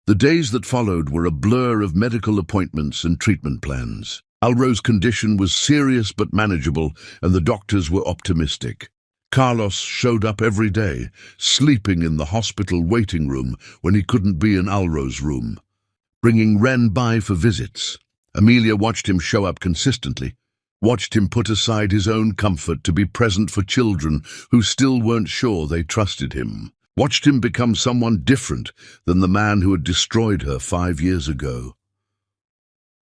The days that followed were a blur of medical appointments and treatment plans. Alro's condition was serious but manageable, and the doctors were optimistic. Carlos showed up every day, sleeping in the hospital waiting room when he couldn't be in Alro's room, bringing Ren by for visits. Amelia watched him show up consistently, watched him put aside his own comfort to be present for children who still weren't sure they trusted him, watched him become someone different than the man who had destroyed her 5 years ago.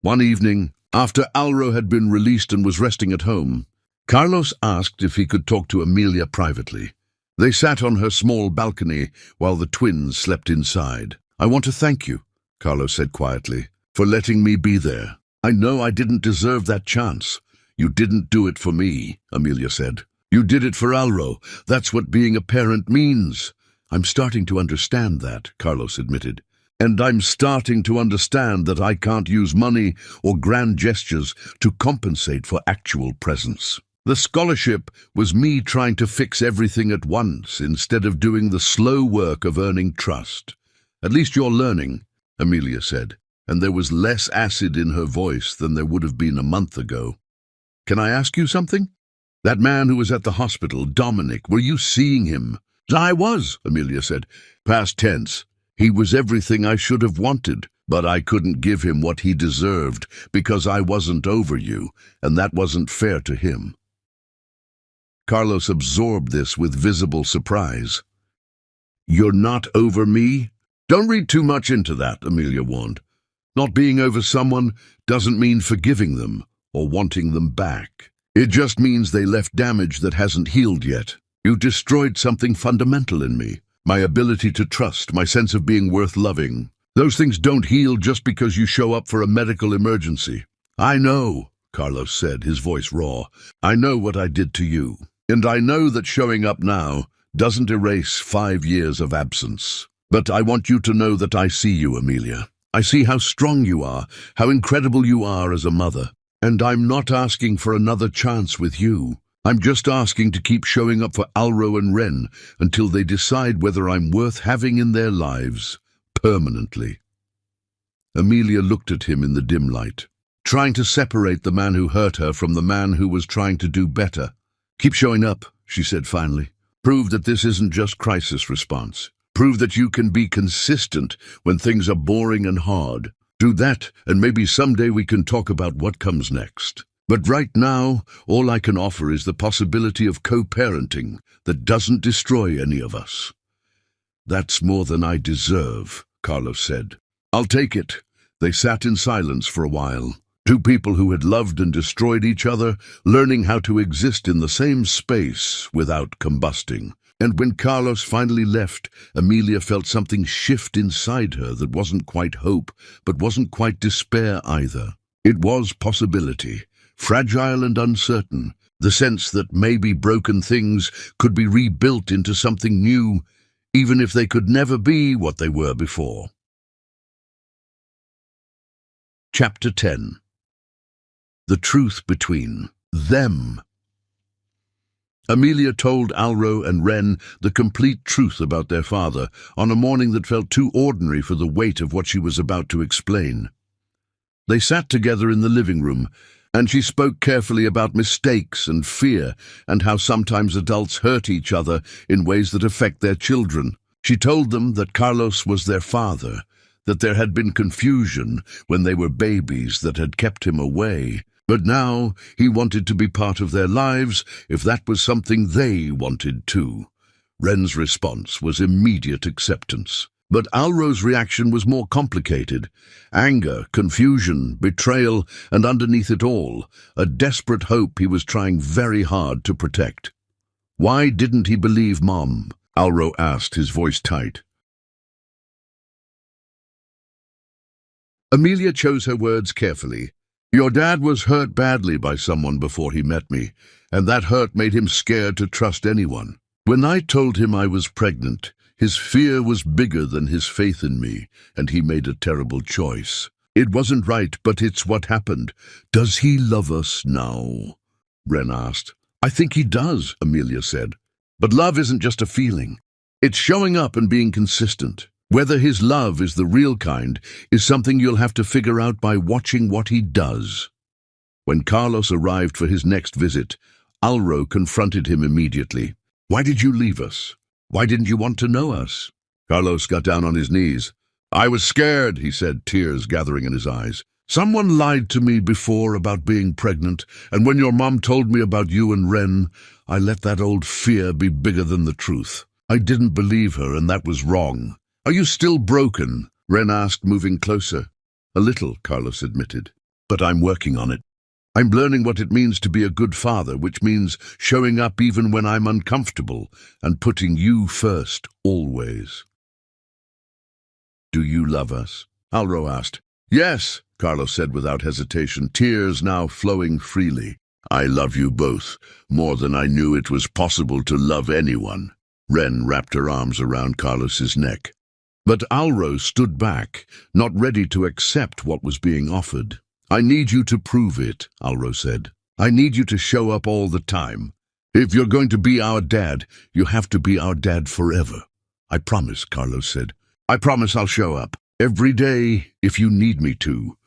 One evening, after Alro had been released and was resting at home, Carlos asked if he could talk to Amelia privately. They sat on her small balcony while the twins slept inside. "I want to thank you," Carlos said quietly, "for letting me be there. I know I didn't deserve that chance." "You didn't do it for me," Amelia said. "You did it for Alro. That's what being a parent means." "I'm starting to understand that," Carlos admitted. "And I'm starting to understand that I can't use money or grand gestures to compensate for actual presence. The scholarship was me trying to fix everything at once instead of doing the slow work of earning trust. At least you're learning," Amelia said, and there was less acid in her voice than there would have been a month ago. "Can I ask you something? That man who was at the hospital, Dominic, were you seeing him?" "I was," Amelia said. "Past tense. He was everything I should have wanted, but I couldn't give him what he deserved because I wasn't over you, and that wasn't fair to him." Carlos absorbed this with visible surprise. "You're not over me?" "Don't read too much into that," Amelia warned. "Not being over someone doesn't mean forgiving them or wanting them back. It just means they left damage that hasn't healed yet. You destroyed something fundamental in me. My ability to trust, my sense of being worth loving. Those things don't heal just because you show up for a medical emergency." "I know," Carlos said, his voice raw. "I know what I did to you. And I know that showing up now doesn't erase 5 years of absence. But I want you to know that I see you, Amelia. I see how strong you are, how incredible you are as a mother. And I'm not asking for another chance with you. I'm just asking to keep showing up for Alro and Ren until they decide whether I'm worth having in their lives permanently." Amelia looked at him in the dim light, trying to separate the man who hurt her from the man who was trying to do better. "Keep showing up," she said finally. "Prove that this isn't just crisis response. Prove that you can be consistent when things are boring and hard. Do that, and maybe someday we can talk about what comes next. But right now, all I can offer is the possibility of co-parenting that doesn't destroy any of us." "That's more than I deserve," Carlos said. "I'll take it." They sat in silence for a while. Two people who had loved and destroyed each other, learning how to exist in the same space without combusting. And when Carlos finally left, Amelia felt something shift inside her that wasn't quite hope, but wasn't quite despair either. It was possibility. Fragile and uncertain, the sense that maybe broken things could be rebuilt into something new, even if they could never be what they were before. Chapter 10. The truth between them. Amelia told Alro and Ren the complete truth about their father on a morning that felt too ordinary for the weight of what she was about to explain. They sat together in the living room, and she spoke carefully about mistakes and fear and how sometimes adults hurt each other in ways that affect their children. She told them that Carlos was their father, that there had been confusion when they were babies that had kept him away, but now he wanted to be part of their lives if that was something they wanted too. Ren's response was immediate acceptance. But Alro's reaction was more complicated. Anger, confusion, betrayal, and underneath it all, a desperate hope he was trying very hard to protect. "Why didn't he believe Mom?" Alro asked, his voice tight. Amelia chose her words carefully. "Your dad was hurt badly by someone before he met me, and that hurt made him scared to trust anyone. When I told him I was pregnant, his fear was bigger than his faith in me, and he made a terrible choice. It wasn't right, but it's what happened. Does he love us now?" Ren asked. I think he does, Amelia said. But love isn't just a feeling. It's showing up and being consistent. Whether his love is the real kind is something you'll have to figure out by watching what he does. When Carlos arrived for his next visit, Alro confronted him immediately. Why did you leave us? Why didn't you want to know us? Carlos got down on his knees. I was scared, he said, tears gathering in his eyes. Someone lied to me before about being pregnant, and when your mom told me about you and Ren, I let that old fear be bigger than the truth. I didn't believe her, and that was wrong. Are you still broken? Ren asked, moving closer. A little, Carlos admitted. But I'm working on it. I'm learning what it means to be a good father, which means showing up even when I'm uncomfortable and putting you first, always. Do you love us? Alro asked. Yes, Carlos said without hesitation, tears now flowing freely. I love you both, more than I knew it was possible to love anyone. Ren wrapped her arms around Carlos's neck. But Alro stood back, not ready to accept what was being offered. I need you to prove it, Alro said. I need you to show up all the time. If you're going to be our dad, you have to be our dad forever. I promise, Carlos said. I promise I'll show up. Every day, if you need me to.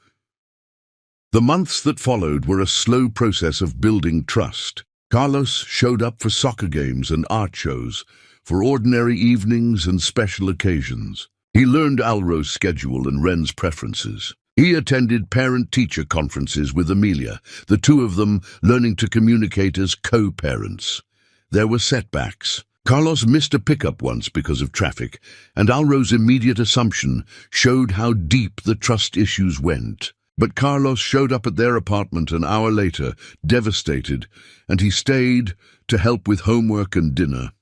The months that followed were a slow process of building trust. Carlos showed up for soccer games and art shows, for ordinary evenings and special occasions. He learned Alro's schedule and Ren's preferences. He attended parent-teacher conferences with Amelia, the two of them learning to communicate as co-parents. There were setbacks. Carlos missed a pickup once because of traffic, and Alro's immediate assumption showed how deep the trust issues went. But Carlos showed up at their apartment an hour later, devastated, and he stayed to help with homework and dinner.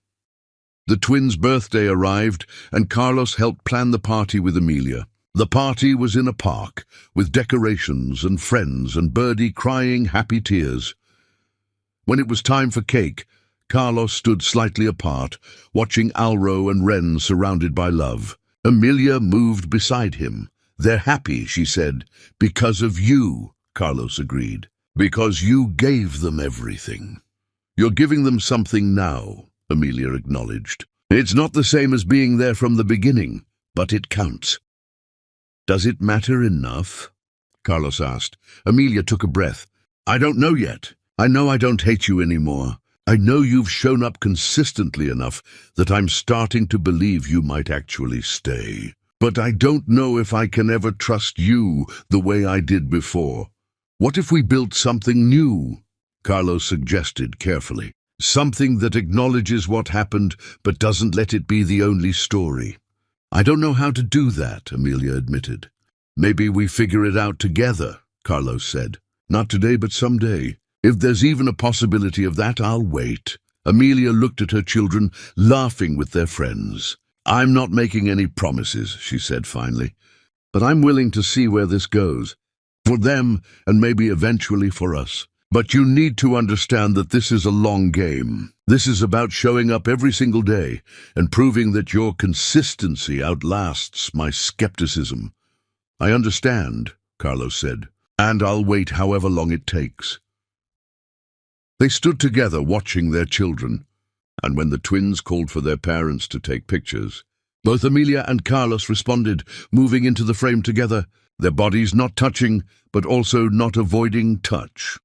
The twins' birthday arrived, and Carlos helped plan the party with Amelia. The party was in a park, with decorations and friends and Birdie crying happy tears. When it was time for cake, Carlos stood slightly apart, watching Alro and Ren surrounded by love. Amelia moved beside him. They're happy, she said. Because of you, Carlos agreed. Because you gave them everything. You're giving them something now, Amelia acknowledged. It's not the same as being there from the beginning, but it counts. Does it matter enough? Carlos asked. Amelia took a breath. I don't know yet. I know I don't hate you anymore. I know you've shown up consistently enough that I'm starting to believe you might actually stay. But I don't know if I can ever trust you the way I did before. What if we built something new? Carlos suggested carefully. Something that acknowledges what happened but doesn't let it be the only story. I don't know how to do that, Amelia admitted. Maybe we figure it out together, Carlos said. Not today, but someday. If there's even a possibility of that, I'll wait. Amelia looked at her children, laughing with their friends. I'm not making any promises, she said finally, but I'm willing to see where this goes. For them, and maybe eventually for us. But you need to understand that this is a long game. This is about showing up every single day and proving that your consistency outlasts my skepticism. I understand, Carlos said, and I'll wait however long it takes. They stood together watching their children, and when the twins called for their parents to take pictures, both Amelia and Carlos responded, moving into the frame together, their bodies not touching, but also not avoiding touch.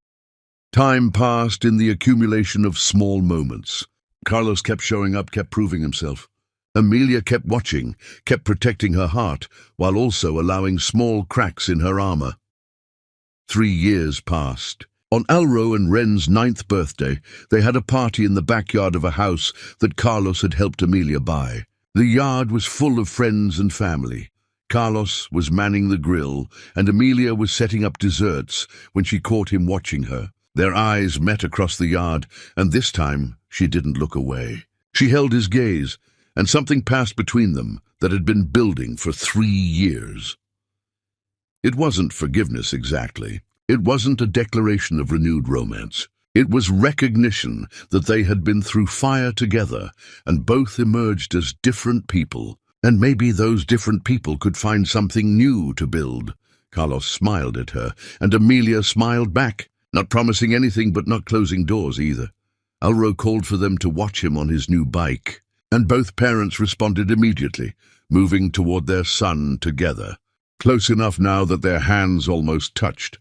Time passed in the accumulation of small moments. Carlos kept showing up, kept proving himself. Amelia kept watching, kept protecting her heart, while also allowing small cracks in her armor. 3 years passed. On Alro and Ren's 9th birthday, they had a party in the backyard of a house that Carlos had helped Amelia buy. The yard was full of friends and family. Carlos was manning the grill, and Amelia was setting up desserts when she caught him watching her. Their eyes met across the yard, and this time she didn't look away. She held his gaze, and something passed between them that had been building for 3 years. It wasn't forgiveness exactly. It wasn't a declaration of renewed romance. It was recognition that they had been through fire together and both emerged as different people. And maybe those different people could find something new to build. Carlos smiled at her, and Amelia smiled back, not promising anything but not closing doors either. Alro called for them to watch him on his new bike, and both parents responded immediately, moving toward their son together, close enough now that their hands almost touched.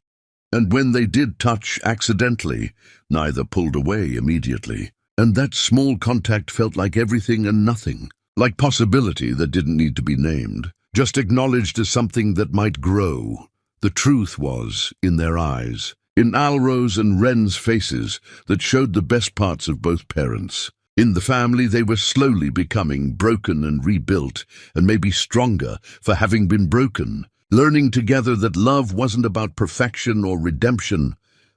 And when they did touch accidentally, neither pulled away immediately. And that small contact felt like everything and nothing, like possibility that didn't need to be named, just acknowledged as something that might grow. The truth was in their eyes, in Alro's and Ren's faces that showed the best parts of both parents. In the family they were slowly becoming broken and rebuilt, and maybe stronger for having been broken, learning together that love wasn't about perfection or redemption,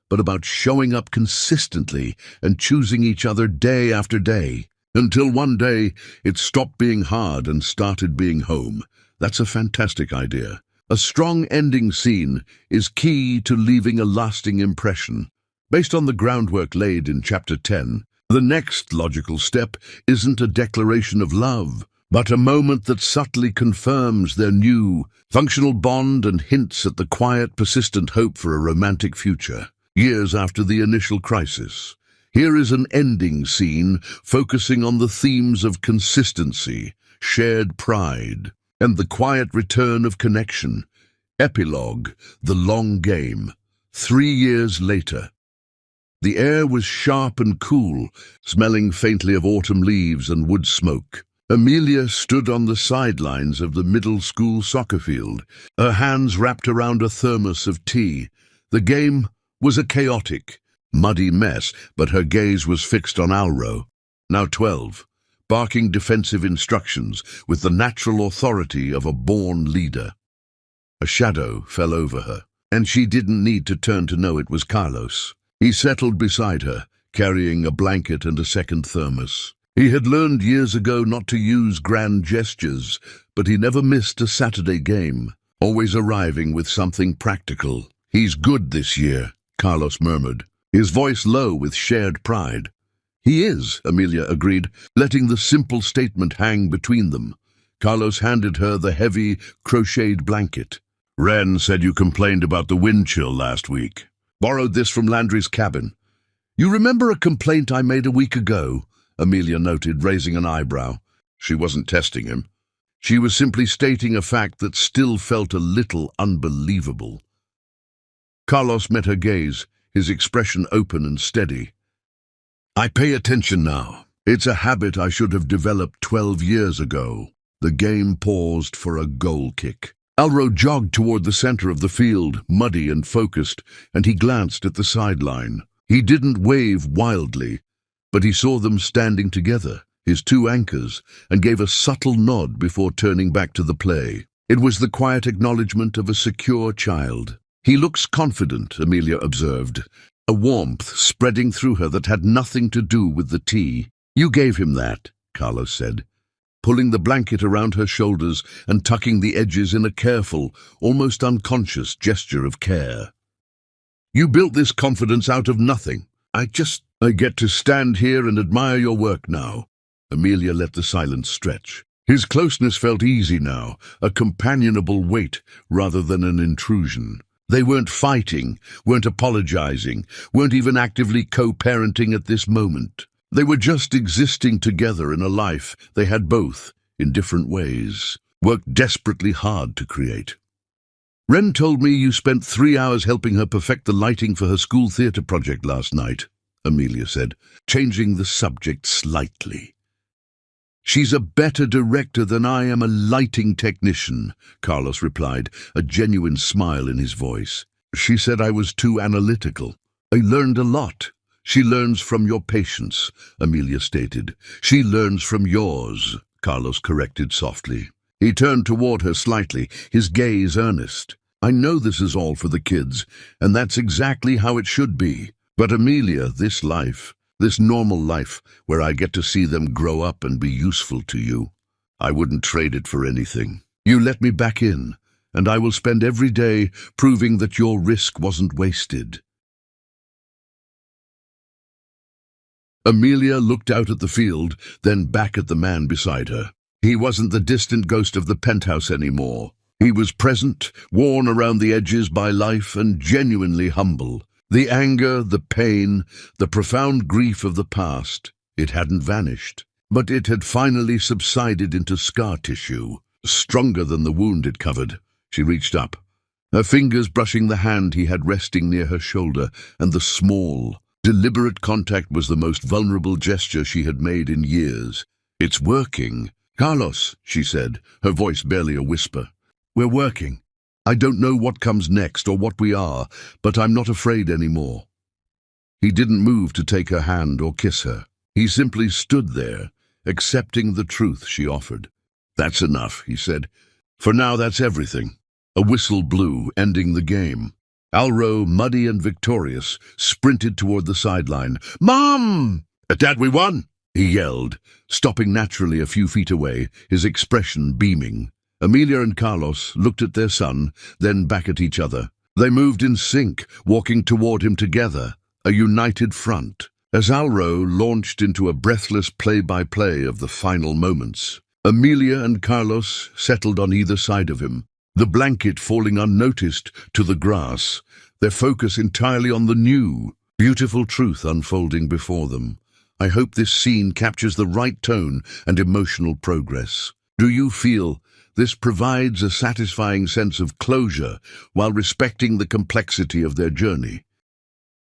but about showing up consistently and choosing each other day after day, until one day it stopped being hard and started being home. That's a fantastic idea. A strong ending scene is key to leaving a lasting impression. Based on the groundwork laid in Chapter 10, the next logical step isn't a declaration of love, but a moment that subtly confirms their new, functional bond and hints at the quiet, persistent hope for a romantic future. Years after the initial crisis, here is an ending scene focusing on the themes of consistency, shared pride, and the quiet return of connection. Epilogue, the long game. 3 years later. The air was sharp and cool, smelling faintly of autumn leaves and wood smoke. Amelia stood on the sidelines of the middle school soccer field, her hands wrapped around a thermos of tea. The game was a chaotic, muddy mess, but her gaze was fixed on Alro, now 12, barking defensive instructions with the natural authority of a born leader. A shadow fell over her, and she didn't need to turn to know it was Carlos. He settled beside her, carrying a blanket and a second thermos. He had learned years ago not to use grand gestures, but he never missed a Saturday game, always arriving with something practical. "He's good this year," Carlos murmured, his voice low with shared pride. "He is," Amelia agreed, letting the simple statement hang between them. Carlos handed her the heavy, crocheted blanket. "Ren said you complained about the wind chill last week. Borrowed this from Landry's cabin." "You remember a complaint I made a week ago?" Amelia noted, raising an eyebrow. She wasn't testing him. She was simply stating a fact that still felt a little unbelievable. Carlos met her gaze, his expression open and steady. "I pay attention now. It's a habit I should have developed 12 years ago." The game paused for a goal kick. Alro jogged toward the center of the field, muddy and focused, and he glanced at the sideline. He didn't wave wildly, but he saw them standing together, his two anchors, and gave a subtle nod before turning back to the play. It was the quiet acknowledgement of a secure child. "He looks confident," Amelia observed, a warmth spreading through her that had nothing to do with the tea. "You gave him that," Carlos said, pulling the blanket around her shoulders and tucking the edges in a careful, almost unconscious gesture of care. "You built this confidence out of nothing. I get to stand here and admire your work now." Amelia let the silence stretch. His closeness felt easy now, a companionable weight rather than an intrusion. They weren't fighting, weren't apologizing, weren't even actively co-parenting at this moment. They were just existing together in a life they had both, in different ways, worked desperately hard to create. "Ren told me you spent 3 hours helping her perfect the lighting for her school theater project last night," Amelia said, changing the subject slightly. "She's a better director than I am a lighting technician," Carlos replied, a genuine smile in his voice. "She said I was too analytical. I learned a lot." "She learns from your patience," Amelia stated. "She learns from yours," Carlos corrected softly. He turned toward her slightly, his gaze earnest. "I know this is all for the kids, and that's exactly how it should be. But Amelia, this life, this normal life, where I get to see them grow up and be useful to you, I wouldn't trade it for anything. You let me back in, and I will spend every day proving that your risk wasn't wasted." Amelia looked out at the field, then back at the man beside her. He wasn't the distant ghost of the penthouse anymore. He was present, worn around the edges by life, and genuinely humble. The anger, the pain, the profound grief of the past, it hadn't vanished. But it had finally subsided into scar tissue, stronger than the wound it covered. She reached up, her fingers brushing the hand he had resting near her shoulder, and the small, deliberate contact was the most vulnerable gesture she had made in years. "It's working." "Carlos," she said, her voice barely a whisper. "We're working. I don't know what comes next or what we are, but I'm not afraid anymore." He didn't move to take her hand or kiss her. He simply stood there, accepting the truth she offered. "That's enough," he said. "For now, that's everything." A whistle blew, ending the game. Alro, muddy and victorious, sprinted toward the sideline. "Mom!" "Dad, we won!" he yelled, stopping naturally a few feet away, his expression beaming. Amelia and Carlos looked at their son, then back at each other. They moved in sync, walking toward him together, a united front. As Alro launched into a breathless play-by-play of the final moments, Amelia and Carlos settled on either side of him, the blanket falling unnoticed to the grass, their focus entirely on the new, beautiful truth unfolding before them. I hope this scene captures the right tone and emotional progress. Do you feel this provides a satisfying sense of closure while respecting the complexity of their journey?